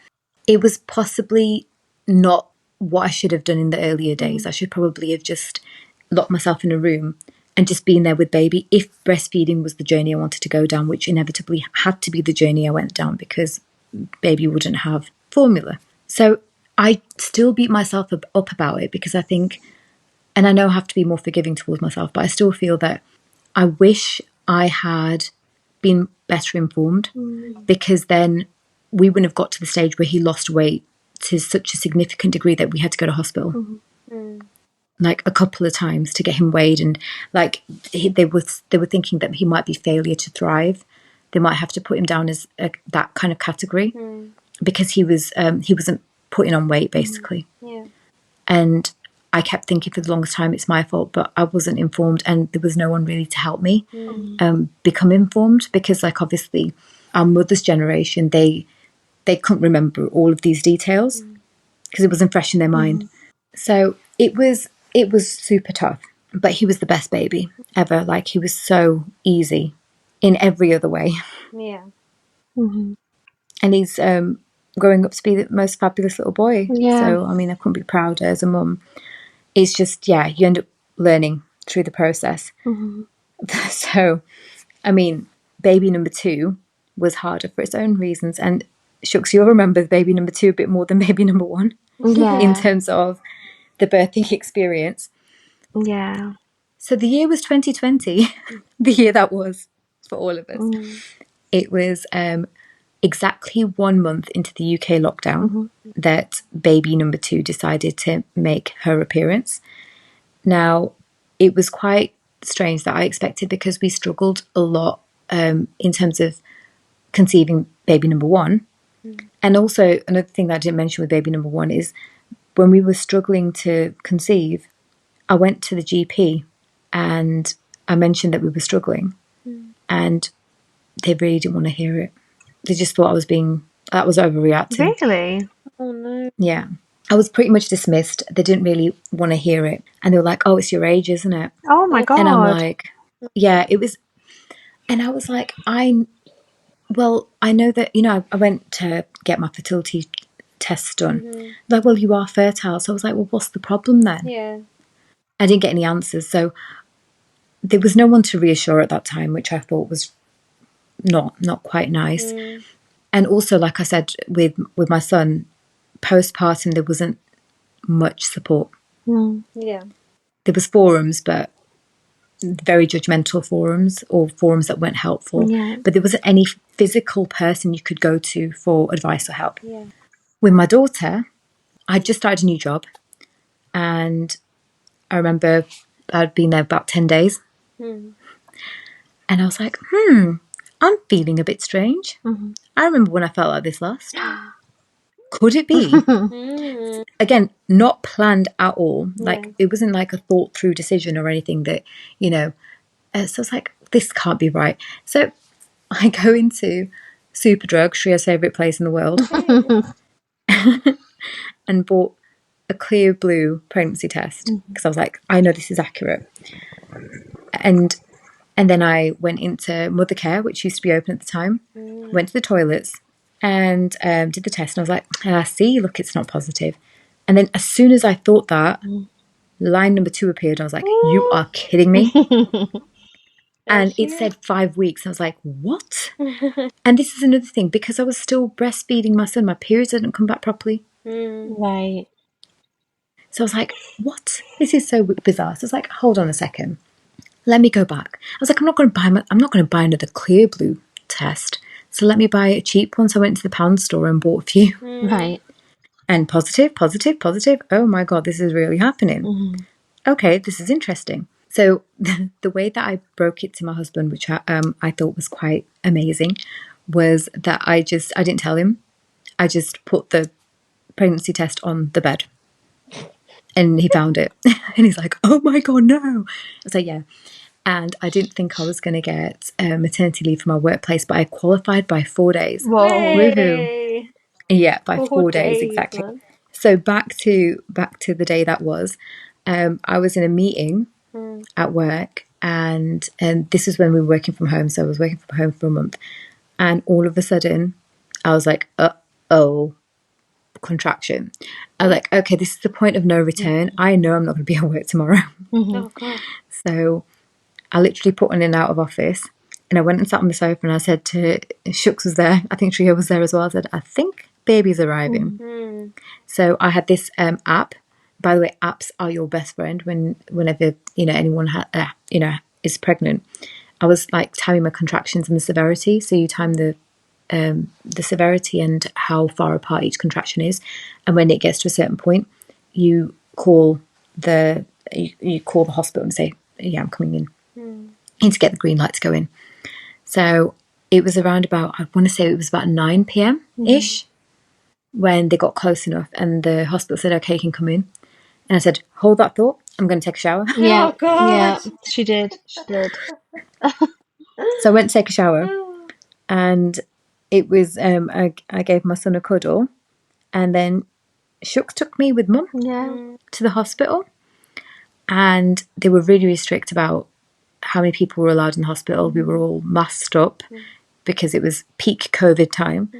it was possibly not what I should have done in the earlier days. I should probably have just locked myself in a room and just been there with baby if breastfeeding was the journey I wanted to go down, which inevitably had to be the journey I went down because baby wouldn't have formula. So I still beat myself up about it because I think, and I know I have to be more forgiving towards myself, but I still feel that I wish I had been better informed, because then we wouldn't have got to the stage where he lost weight to such a significant degree that we had to go to hospital like a couple of times to get him weighed, and like they were thinking that he might be failure to thrive. They might have to put him down as that kind of category because he wasn't putting on weight basically. And I kept thinking for the longest time it's my fault, but I wasn't informed and there was no one really to help me become informed, because like obviously our mother's generation, they couldn't remember all of these details because it wasn't fresh in their mind. So it was super tough, but he was the best baby ever. Like, he was so easy in every other way. Yeah. And he's growing up to be the most fabulous little boy. Yeah. So, I mean, I couldn't be prouder as a mum. It's just, yeah, you end up learning through the process. So, I mean, baby number 2 was harder for its own reasons. And Shucks, you'll remember baby number 2 a bit more than baby number 1 Yeah. in terms of the birthing experience. Yeah. So the year was 2020, the year that was for all of us. It was exactly 1 month into the UK lockdown that baby number 2 decided to make her appearance. Now, it was quite strange that I expected, because we struggled a lot in terms of conceiving baby number 1. And also, another thing that I didn't mention with baby number 1 is when we were struggling to conceive, I went to the GP and I mentioned that we were struggling, and they really didn't want to hear it. They just thought I was overreacting. Really? Oh no. Yeah. I was pretty much dismissed. They didn't really want to hear it. And they were like, oh, it's your age, isn't it? Oh my God. And I'm like, yeah, it was. And I was like, I know that, I went to get my fertility tests done. Like, well, you are fertile. So I was like, well, what's the problem then? Yeah. I didn't get any answers. So there was no one to reassure at that time, which I thought was not quite nice. And also, like I said, with my son, postpartum, there wasn't much support. Yeah. There was forums, but very judgmental forums, or forums that weren't helpful. Yeah. But there wasn't any physical person you could go to for advice or help. Yeah. With my daughter, I just started a new job, and I remember I'd been there about 10 days. And I was like, I'm feeling a bit strange. Mhm. I remember when I felt like this last. Could it be? Again, not planned at all. Like, Yeah. it wasn't like a thought through decision or anything that, you know. So I was like, this can't be right. So I go into Superdrug, Shreya's favourite place in the world, and bought a clear blue pregnancy test because I was like, I know this is accurate. And then I went into Mothercare, which used to be open at the time, went to the toilets and did the test. And I was like, see, look, it's not positive. And then as soon as I thought that, line number 2 appeared. I was like, you are kidding me. And it said 5 weeks. I was like, what? And this is another thing, because I was still breastfeeding my son, my periods didn't come back properly. Right. So I was like, what? This is so bizarre. So I was like, hold on a second. Let me go back. I was like, I'm not going to buy another clear blue test. So let me buy a cheap one. So I went to the pound store and bought a few. Right. And positive, positive, positive. Oh my God, this is really happening. Okay, this is interesting. So the way that I broke it to my husband, which I thought was quite amazing, was that I didn't tell him. I just put the pregnancy test on the bed. And he found it. And he's like, oh my God, no. I was like, yeah. And I didn't think I was going to get maternity leave from my workplace, but I qualified by 4 days. Whoa. Woohoo. Yeah, by 4 days, exactly. Man. So back to the day that was, I was in a meeting at work, and this is when we were working from home. So I was working from home for a month, and all of a sudden, I was like, oh, contraction. I was like, okay, this is the point of no return. I know I'm not going to be at work tomorrow. Oh God. So I literally put in and out of office, and I went and sat on the sofa, and I said to Shooks was there. I think Trio was there as well. I said, I think baby's arriving. So I had this app. By the way, apps are your best friend whenever anyone is pregnant. I was like timing my contractions and the severity. So you time the severity and how far apart each contraction is, and when it gets to a certain point, you call the hospital and say, yeah, I'm coming in to get the green light to go in. So it was around about, I want to say it was about 9 p.m. ish when they got close enough, and the hospital said, okay, you can come in. And I said, hold that thought, I'm going to take a shower. Yeah. Oh God. Yeah. She did. She did. So I went to take a shower, and it was I gave my son a cuddle, and then Shooks took me with Mum Yeah. to the hospital, and they were really, really strict about how many people were allowed in the hospital. We were all masked up because it was peak COVID time,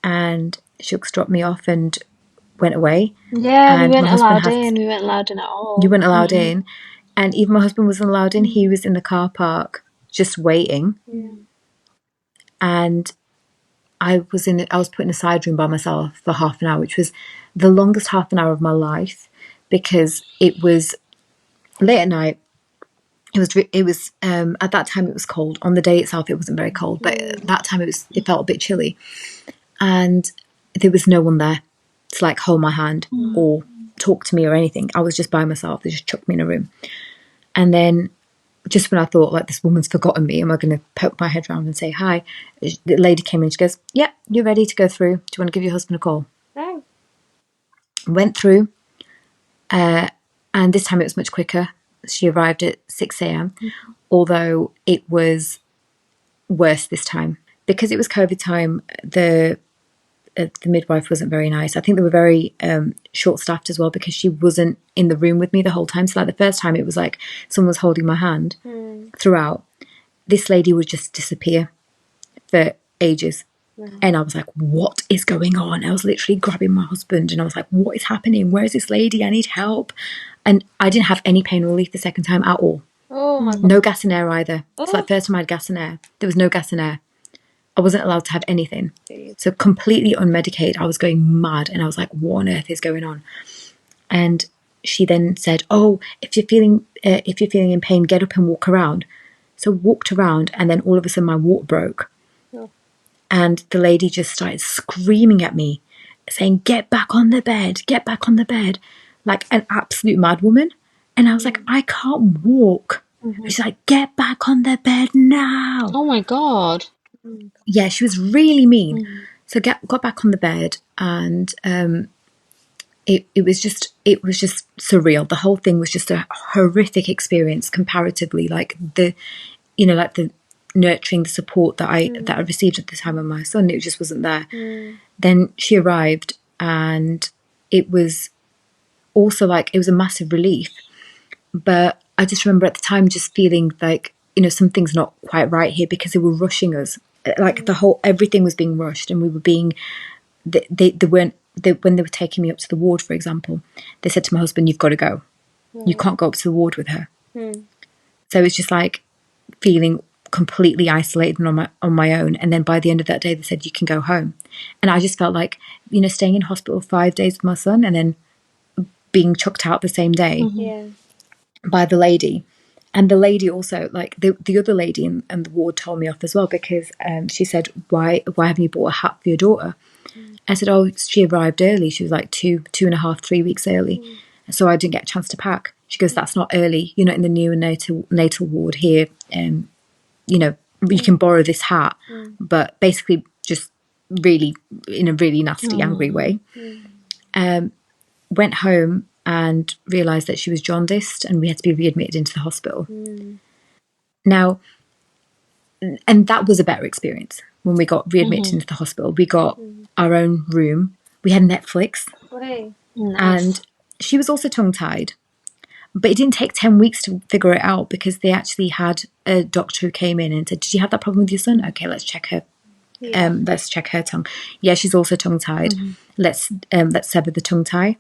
and Shooks dropped me off and went away. Yeah, And we my weren't husband allowed in. We weren't allowed in at all. You weren't allowed in, and even my husband wasn't allowed in. He was in the car park just waiting, and I was put in a side room by myself for half an hour, which was the longest half an hour of my life, because it was late at night. It was at that time it was cold. On the day itself, it wasn't very cold, but at that time it felt a bit chilly, and there was no one there to like hold my hand or talk to me or anything. I was just by myself. They just chucked me in a room, and then just when I thought, like, this woman's forgotten me, am I going to poke my head around and say hi? The lady came in, she goes, yeah, you're ready to go through. Do you want to give your husband a call? Oh. Went through, and this time it was much quicker. She arrived at 6 a.m, although it was worse this time. Because it was COVID time, the midwife wasn't very nice. I think they were very short-staffed as well, because she wasn't in the room with me the whole time. So like the first time, it was like someone was holding my hand throughout. This lady would just disappear for ages. And I was like, what is going on? I was literally grabbing my husband, and I was like, what is happening? Where is this lady? I need help. And I didn't have any pain relief the second time at all. Oh my God. No gas and air either. It's like first time I had gas and air. There was no gas and air. I wasn't allowed to have anything. So completely unmedicated. I was going mad, and I was like, what on earth is going on? And she then said, oh, if you're feeling in pain, get up and walk around. So walked around, and then all of a sudden my walk broke. And the lady just started screaming at me, saying, get back on the bed, get back on the bed, like an absolute mad woman. And I was like, I can't walk. She's like, get back on the bed now. Oh my God. Yeah, she was really mean. So got back on the bed, and it was just surreal. The whole thing was just a horrific experience comparatively. Like the nurturing, the support that I received at the time of my son, it just wasn't there. Then she arrived, and it was also like, it was a massive relief. But I just remember at the time just feeling like, something's not quite right here, because they were rushing us. Like everything was being rushed, and we were being, they weren't, when they were taking me up to the ward, for example, they said to my husband, you've got to go. You can't go up to the ward with her. So it's just like feeling completely isolated and on my own. And then by the end of that day, they said, you can go home. And I just felt like, staying in hospital 5 days with my son, and then being chucked out the same day by the lady. And the lady also, like the other lady in the ward, told me off as well, because she said, why haven't you bought a hat for your daughter? I said, oh, she arrived early. She was like 2.5, 3 weeks early. So I didn't get a chance to pack. She goes, that's not early. You're not in the neonatal ward here. You can borrow this hat. But basically just really, in a really nasty, angry way. Went home and realised that she was jaundiced, and we had to be readmitted into the hospital. Now, and that was a better experience. When we got readmitted into the hospital, we got our own room. We had Netflix. Right. Nice. And she was also tongue-tied. But it didn't take 10 weeks to figure it out, because they actually had a doctor who came in and said, did you have that problem with your son? Okay, let's check her. Let's check her tongue. Yeah, she's also tongue-tied. Let's sever the tongue tie.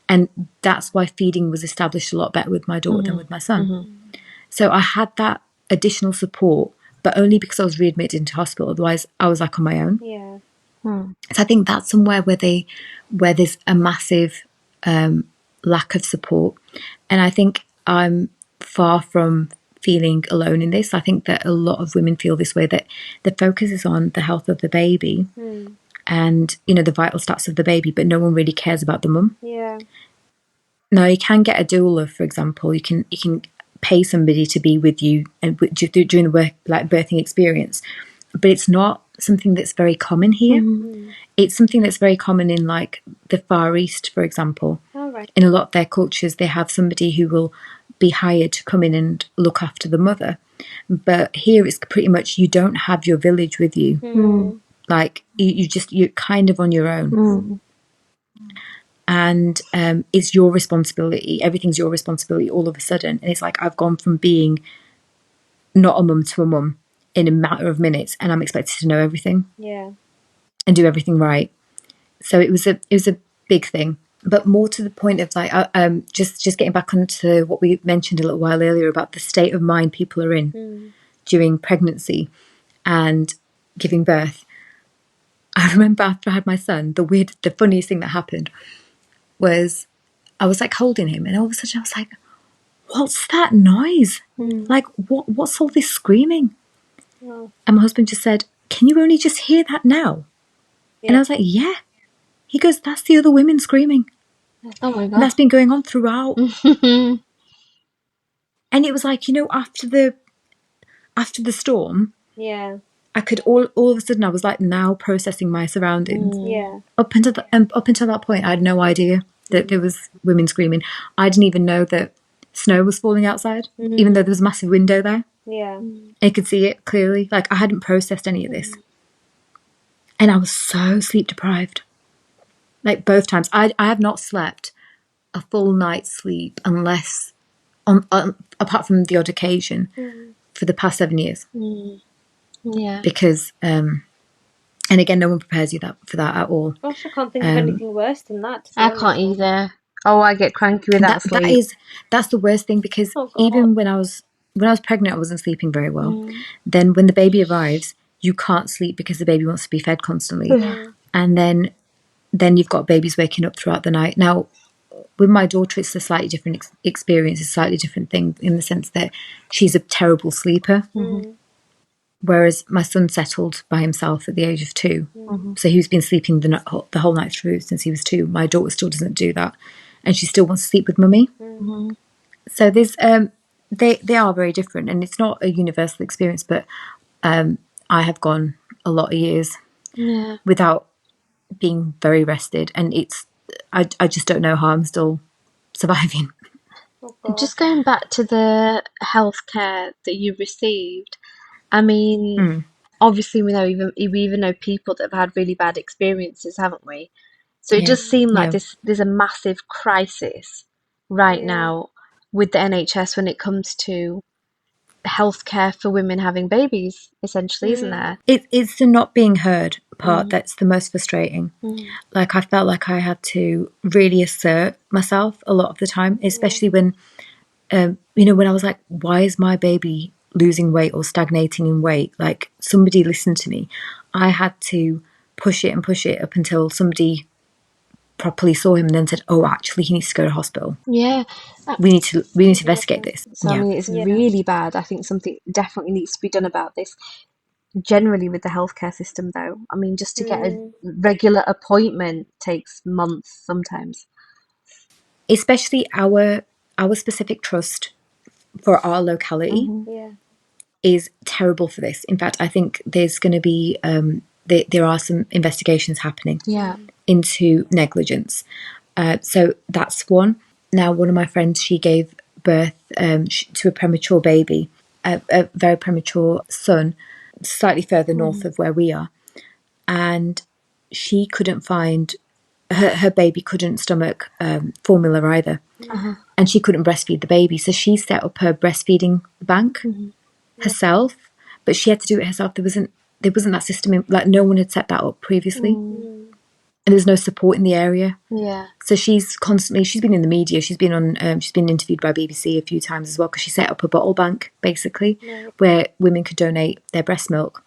And that's why feeding was established a lot better with my daughter than with my son. So I had that additional support, but only because I was readmitted into hospital. Otherwise, I was like on my own. Yeah. So I think that's somewhere where there's a massive lack of support. And I think I'm far from feeling alone in this. I think that a lot of women feel this way, that the focus is on the health of the baby and, the vital stats of the baby, but no one really cares about the mum. Yeah. Now, you can get a doula, for example. You can pay somebody to be with you and during the birthing experience, but it's not something that's very common here. It's something that's very common in like the Far East, for example. All right. In a lot of their cultures, they have somebody who will be hired to come in and look after the mother. But here it's pretty much, you don't have your village with you. Like you're kind of on your own. And it's your responsibility. Everything's your responsibility all of a sudden. And it's like, I've gone from being not a mum to a mum in a matter of minutes, and I'm expected to know everything. Yeah. And do everything right. So it was a big thing. But more to the point of like, just getting back onto what we mentioned a little while earlier about the state of mind people are in during pregnancy and giving birth. I remember after I had my son, the funniest thing that happened was I was like holding him, and all of a sudden I was like, what's that noise? Like, what's all this screaming? Oh. And my husband just said, can you only just hear that now? Yeah. And I was like, yeah. He goes, that's the other women screaming. Oh my And God. that's been going on throughout. And it was like, after the storm, Yeah. I could all of a sudden I was like now processing my surroundings. Yeah. Up until that point, I had no idea that there was women screaming. I didn't even know that snow was falling outside, even though there was a massive window there. Yeah. I could see it clearly. Like, I hadn't processed any of this. And I was so sleep deprived. Like, both times. I have not slept a full night's sleep unless, apart from the odd occasion, for the past 7 years. Yeah. Because, and again, no one prepares you for that at all. Gosh, I can't think of anything worse than that. I can't either. Oh, I get cranky without sleep. That's the worst thing, because Oh, God. even when I was pregnant, I wasn't sleeping very well. Then when the baby arrives, you can't sleep because the baby wants to be fed constantly. And then you've got babies waking up throughout the night. Now, with my daughter, it's a slightly different experience, a slightly different thing, in the sense that she's a terrible sleeper. Whereas my son settled by himself at the age of 2. So he's been sleeping the whole night through since he was 2. My daughter still doesn't do that. And she still wants to sleep with mummy. So there's they are very different, and it's not a universal experience. But I have gone a lot of years Yeah. without being very rested, and I just don't know how I'm still surviving. Oh God. Just going back to the healthcare that you received, I mean, obviously we even know people that have had really bad experiences, haven't we? So it Yeah, does seem like yeah, there's a massive crisis right Yeah. now with the NHS when it comes to healthcare for women having babies, essentially, isn't there? it's the not being heard part that's the most frustrating. Mm. Like I felt like I had to really assert myself a lot of the time, especially when when I was like, why is my baby losing weight or stagnating in weight? Like somebody listened to me. I had to push it and push it up until somebody properly saw him and then said, oh, actually he needs to go to hospital. Yeah. We need to investigate this. So I Yeah. mean, it's Yeah. really bad. I think something definitely needs to be done about this. Generally, with the healthcare system, though, I mean, just to get a regular appointment takes months sometimes. Especially our specific trust for our locality Yeah. is terrible for this. In fact, I think there's going to be there are some investigations happening Yeah. into negligence. So that's one. Now, one of my friends, she gave birth to a premature baby, a very premature son, slightly further north of where we are, and she couldn't find her baby couldn't stomach formula either, and she couldn't breastfeed the baby. So she set up her breastfeeding bank herself, but she had to do it herself. There wasn't that system like no one had set that up previously, and there was no support in the area. Yeah. So she's been in the media. She's been interviewed by BBC a few times as well because she set up a bottle bank basically where women could donate their breast milk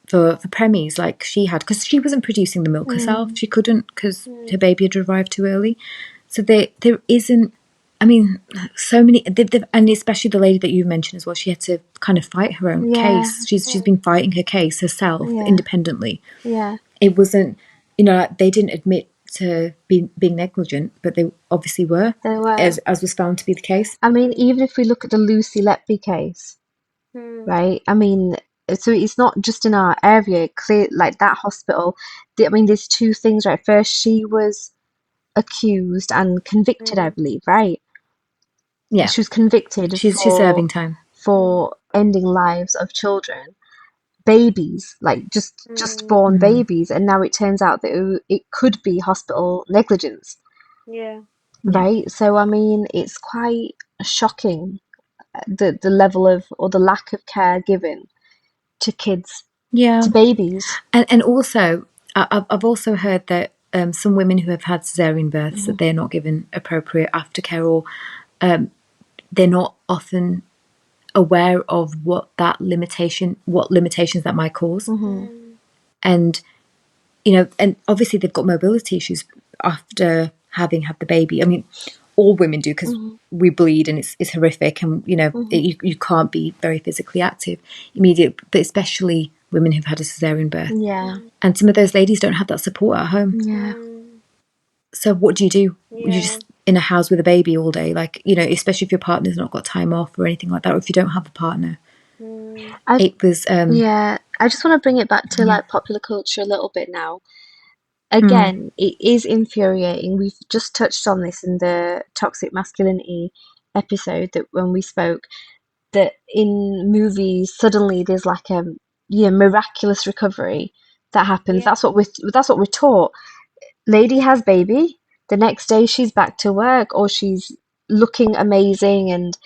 for premies like she had, because she wasn't producing the milk herself. She couldn't because her baby had arrived too early. So there isn't. I mean, so many, and especially the lady that you mentioned as well. She had to kind of fight her own Yeah. case. She's been fighting her case herself Yeah. independently. Yeah. It wasn't, like they didn't admit to being negligent, but they obviously were, They were. as was found to be the case. I mean, even if we look at the Lucy Letby case, right? I mean, so it's not just in our area. Clear, like that hospital. I mean, there's two things, right? First, she was accused and convicted, I believe, right? Yeah, She was convicted she's for serving time. ending lives of children, babies, like just born babies, and now it turns out that it could be hospital negligence, Yeah. Yeah, right? So I mean, it's quite shocking the level of or the lack of care given to kids, yeah, to babies. and also I've also heard that some women who have had cesarean births that they're not given appropriate aftercare, or they're not often aware of what limitations that might cause, and and obviously they've got mobility issues after having had the baby. I mean, all women do because we bleed and it's horrific, and you can't be very physically active immediately, but especially women who've had a cesarean birth, Yeah. and some of those ladies don't have that support at home. Yeah. So what do? You're Yeah. just in a house with a baby all day, like, especially if your partner's not got time off or anything like that, or if you don't have a partner. I It was yeah, I just want to bring it back to yeah. like popular culture a little bit now. Again, it is infuriating. We've just touched on this in the toxic masculinity episode that when we spoke, that in movies suddenly there's like a miraculous recovery that happens. Yeah. That's what we're taught. Lady has baby, the next day she's back to work, or she's looking amazing, and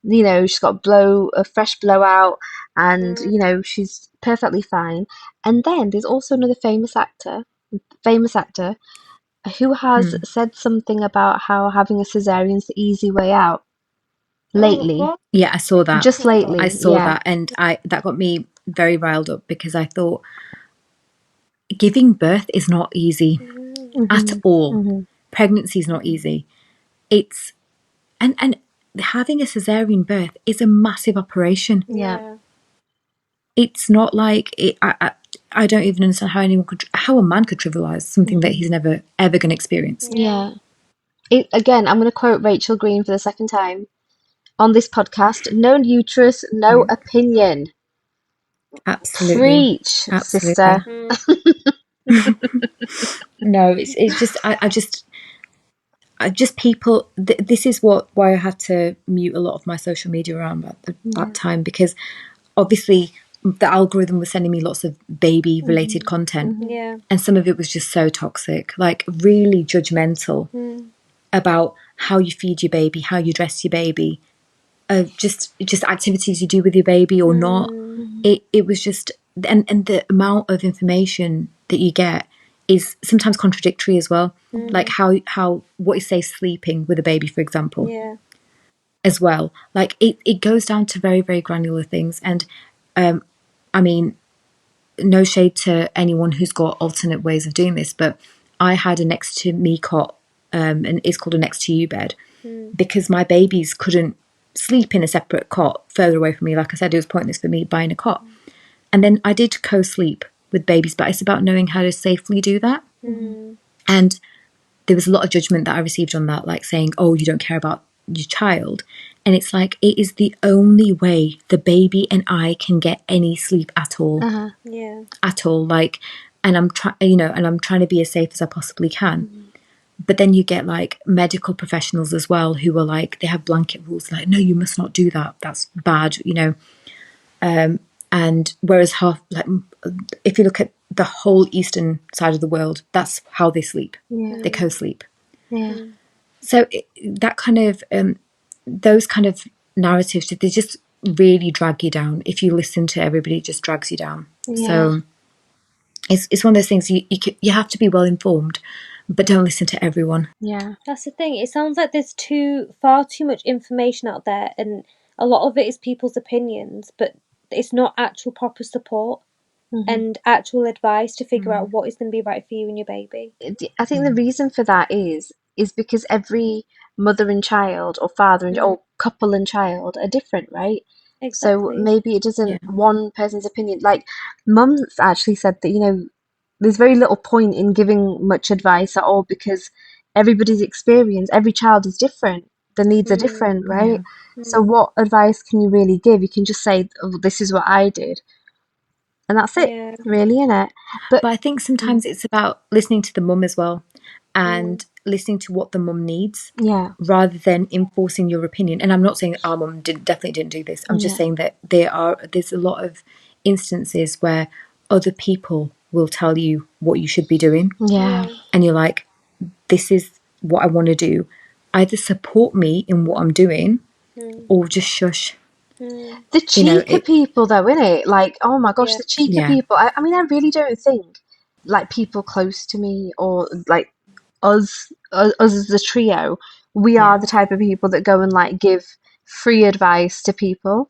she's got a fresh blowout, and she's perfectly fine. And then there's also another famous actor who has said something about how having a cesarean's the easy way out Oh, lately. what? Yeah, I saw that. Just Oh God. I lately, saw yeah. that, and that got me very riled up because I thought giving birth is not easy at all. Pregnancy is not easy. It's and having a cesarean birth is a massive operation. Yeah. Yeah. It's not like it. I don't even understand how a man could trivialize something that he's never ever going to experience. Yeah. Again, I'm going to quote Rachel Green for the second time. on this podcast, no uterus, no opinion. Absolutely. Preach, sister. No, it's just I just people. This is why I had to mute a lot of my social media around that time, because obviously the algorithm was sending me lots of baby related content, and some of it was just so toxic, like really judgmental about how you feed your baby, how you dress your baby, just activities you do with your baby or not. It was just, and the amount of information that you get is sometimes contradictory as well. Like how what is safe sleeping with a baby, for example, as well. Like it goes down to very, very granular things. And I mean, no shade to anyone who's got alternate ways of doing this, but I had a next to me cot, and it's called a next to you bed, because my babies couldn't sleep in a separate cot further away from me. Like I said, it was pointless for me buying a cot. And then I did co-sleep with babies, but it's about knowing how to safely do that. And there was a lot of judgment that I received on that, like saying, oh, you don't care about your child. And it's like, it is the only way the baby and I can get any sleep at all. At all. Like, and I'm trying, and I'm trying to be as safe as I possibly can. But then you get like medical professionals as well who are like, they have blanket rules, like, no, you must not do that. That's bad, and whereas if you look at the whole eastern side of the world, that's how they sleep. They co-sleep. So that kind of those kind of narratives, they just really drag you down. If you listen to everybody, it just drags you down. So it's one of those things, you have to be well informed, but don't listen to everyone. That's the thing. It sounds like there's far too much information out there, and a lot of it is people's opinions, but it's not actual proper support and actual advice to figure out what is going to be right for you and your baby. I think the reason for that is because every mother and child, or father and or couple and child, are different, right? So Exactly. maybe it doesn't one person's opinion. Like Mum's actually said that there's very little point in giving much advice at all, because everybody's experience, every child is different. The needs are different, right? So what advice can you really give? You can just say, oh, this is what I did, and that's it, really, innit? But I think sometimes it's about listening to the mum as well, and listening to what the mum needs, rather than enforcing your opinion. And I'm not saying our mum definitely didn't do this. I'm just saying that there's a lot of instances where other people will tell you what you should be doing, and you're like, this is what I want to do. Either support me in what I'm doing, or just shush. The cheek of people, though, innit? Like, oh my gosh, the cheek of people. I mean, I really don't think, like, people close to me, or like us as a trio, we are the type of people that go and like give free advice to people.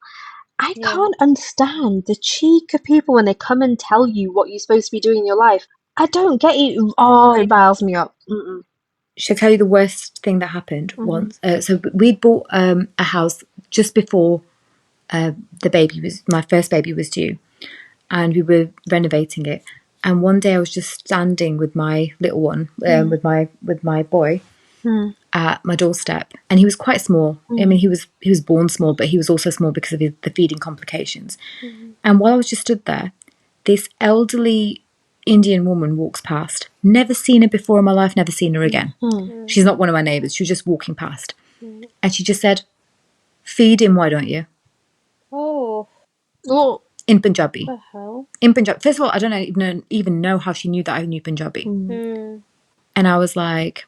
I can't understand the cheek of people when they come and tell you what you're supposed to be doing in your life. I don't get it. Oh, it riles me up. Should I tell you the worst thing that happened once? So we'd bought a house just before my first baby was due, and we were renovating it. And one day I was just standing with my little one, with my boy, at my doorstep, and he was quite small. I mean, he was born small, but he was also small because of the feeding complications. And while I was just stood there, this elderly Indian woman walks past. Never seen her before in my life, never seen her again. She's not one of my neighbours. She was just walking past. And she just said, feed him, why don't you? Oh. In Punjabi. What the hell? In Punjabi. First of all, I don't even know how she knew that I knew Punjabi. And I was like,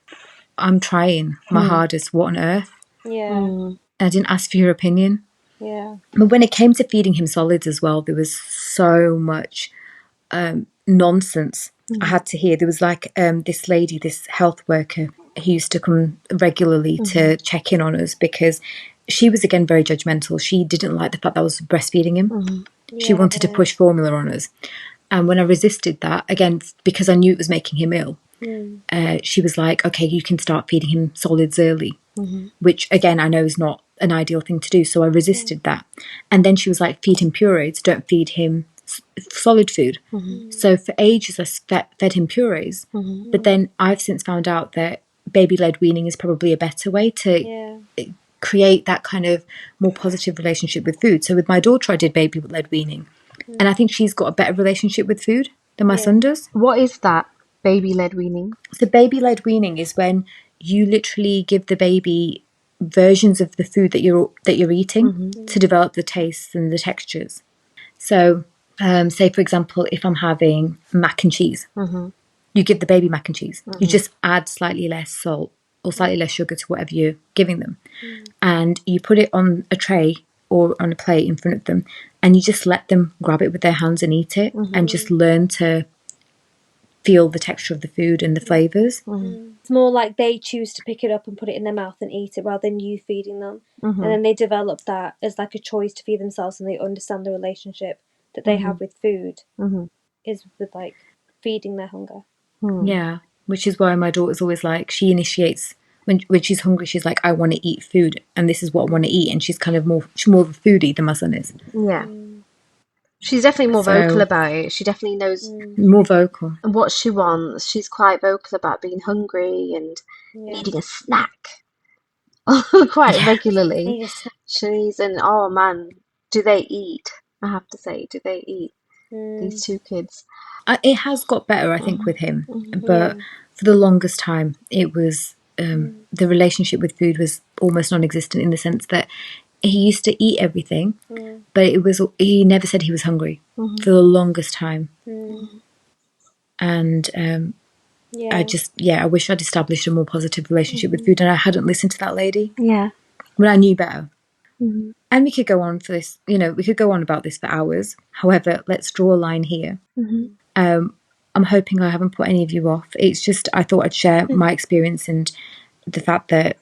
I'm trying my hardest. What on earth? And I didn't ask for your opinion. But when it came to feeding him solids as well, there was so much nonsense I had to hear. There was like this lady, this health worker, who used to come regularly to check in on us, because she was, again, very judgmental. She didn't like the fact that I was breastfeeding him. She wanted to push formula on us. And when I resisted that, again, because I knew it was making him ill, she was like, okay, you can start feeding him solids early, which, again, I know is not an ideal thing to do. So I resisted that. And then she was like, feed him purees, don't feed him solid food. So for ages I fed him purees, but then I've since found out that baby-led weaning is probably a better way to create that kind of more positive relationship with food. So with my daughter, I did baby-led weaning, and I think she's got a better relationship with food than my son does. What is that? Baby-led weaning? So baby-led weaning is when you literally give the baby versions of the food that you're eating to develop the tastes and the textures. So, say for example, if I'm having mac and cheese, you give the baby mac and cheese. You just add slightly less salt or slightly less sugar to whatever you're giving them, and you put it on a tray or on a plate in front of them, and you just let them grab it with their hands and eat it, and just learn to feel the texture of the food and the flavors. It's more like they choose to pick it up and put it in their mouth and eat it rather than you feeding them. And then they develop that as like a choice to feed themselves, and they understand the relationship that they have with food is with like feeding their hunger. Yeah, which is why my daughter's always like, she initiates when she's hungry. She's like, I want to eat food, and this is what I want to eat. And she's kind of she's more of a foodie than my son is. Yeah. She's definitely more vocal about it. She definitely knows More vocal. what she wants. She's quite vocal about being hungry and needing a snack quite regularly. And oh man, do they eat? I have to say, do they eat? These two kids. It has got better, I think, with him, but for the longest time, it was the relationship with food was almost non-existent, in the sense that he used to eat everything, but he never said he was hungry for the longest time. And I wish I'd established a more positive relationship with food, and I hadn't listened to that lady. Yeah. When I knew better. And we could go on for this, we could go on about this for hours. However, let's draw a line here. I'm hoping I haven't put any of you off. It's just, I thought I'd share my experience and the fact that,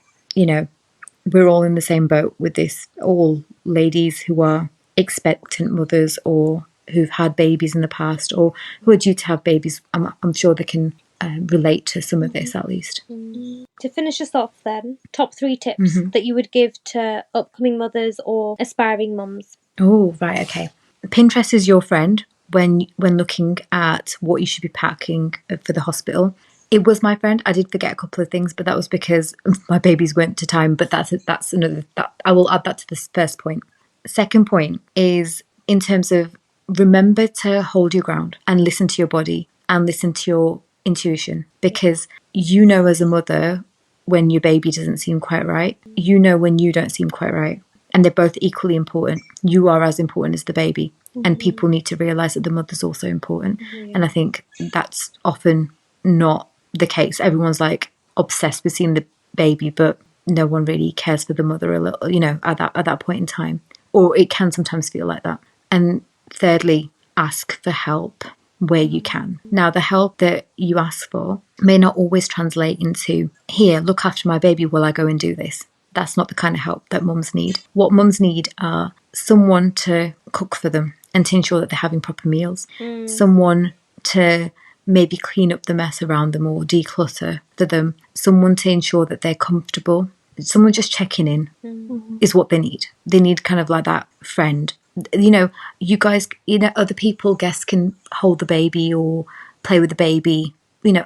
we're all in the same boat with this. All ladies who are expectant mothers or who've had babies in the past or who are due to have babies, I'm sure they can relate to some of this at least. To finish us off then, top 3 tips that you would give to upcoming mothers or aspiring mums. Oh, right, okay. Pinterest is your friend when looking at what you should be packing for the hospital. It was my friend. I did forget a couple of things, but that was because my babies weren't to time. But that's another. I will add that to this first point. Second point is in terms of, remember to hold your ground and listen to your body and listen to your intuition, because as a mother when your baby doesn't seem quite right. When you don't seem quite right. And they're both equally important. You are as important as the baby. And people need to realise that the mother's also important. And I think that's often not the case. Everyone's like obsessed with seeing the baby, but no one really cares for the mother a little, at that point in time. Or it can sometimes feel like that. And thirdly, ask for help where you can. Now, the help that you ask for may not always translate into, here, look after my baby while I go and do this. That's not the kind of help that mums need. What mums need are someone to cook for them and to ensure that they're having proper meals. Someone to maybe clean up the mess around them or declutter for them. Someone to ensure that they're comfortable. Someone just checking in is what they need. They need kind of like that friend. You guys, other people, guests can hold the baby or play with the baby,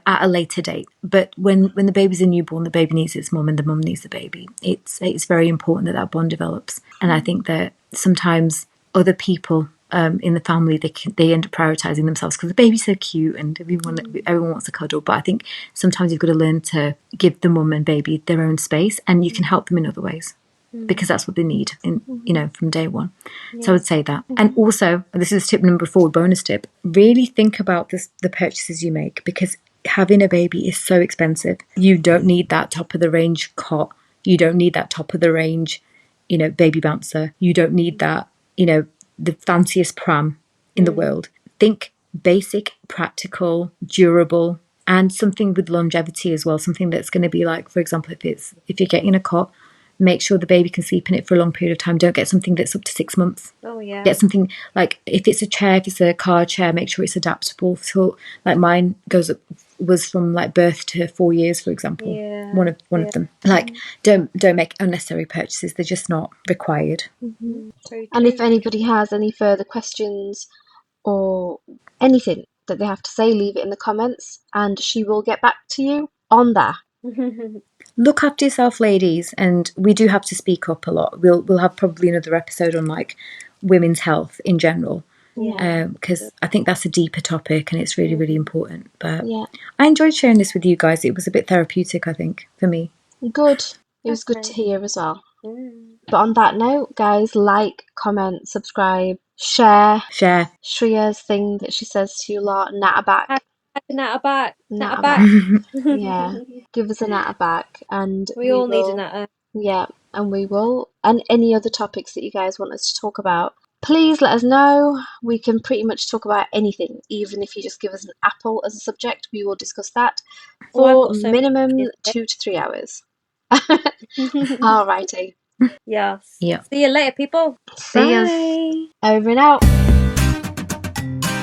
at a later date. But when the baby's a newborn, the baby needs its mum and the mum needs the baby. It's very important that bond develops. And I think that sometimes other people in the family, they end up prioritising themselves because the baby's so cute and everyone wants a cuddle. But I think sometimes you've got to learn to give the mum and baby their own space, and you can help them in other ways. Because that's what they need from day one. So I would say that. And also, this is tip number 4, bonus tip, really think about the purchases you make, because having a baby is so expensive. You don't need that top of the range cot. You don't need that top of the range, baby bouncer. You don't need that, the fanciest pram in the world. Think basic, practical, durable, and something with longevity as well. Something that's going to be like, for example, if you're getting a cot, make sure the baby can sleep in it for a long period of time. Don't get something that's up to 6 months. Oh, yeah. Get something like, if it's a chair, if it's a car chair, make sure it's adaptable. So, like mine was from like birth to 4 years, for example. Yeah. One of them. Like, don't make unnecessary purchases. They're just not required. And if anybody has any further questions or anything that they have to say, leave it in the comments, and she will get back to you on that. look after yourself, ladies, and we do have to speak up a lot. We'll have probably another episode on like women's health in general, because I think that's a deeper topic and it's really, really important. But I enjoyed sharing this with you guys. It was a bit therapeutic, I think, for me. Good. It was good to hear as well. But on that note, guys, like, comment, subscribe, share Shreya's thing that she says to you a lot. Natter back. Natter back. Natter back. Yeah. Give us a natter back, and we all need a natter. Yeah, and we will. And any other topics that you guys want us to talk about, please let us know. We can pretty much talk about anything, even if you just give us an apple as a subject. We will discuss that for minimum 2 to 3 hours. All righty. Yes. Yeah. See you later, people. See us. Over and out.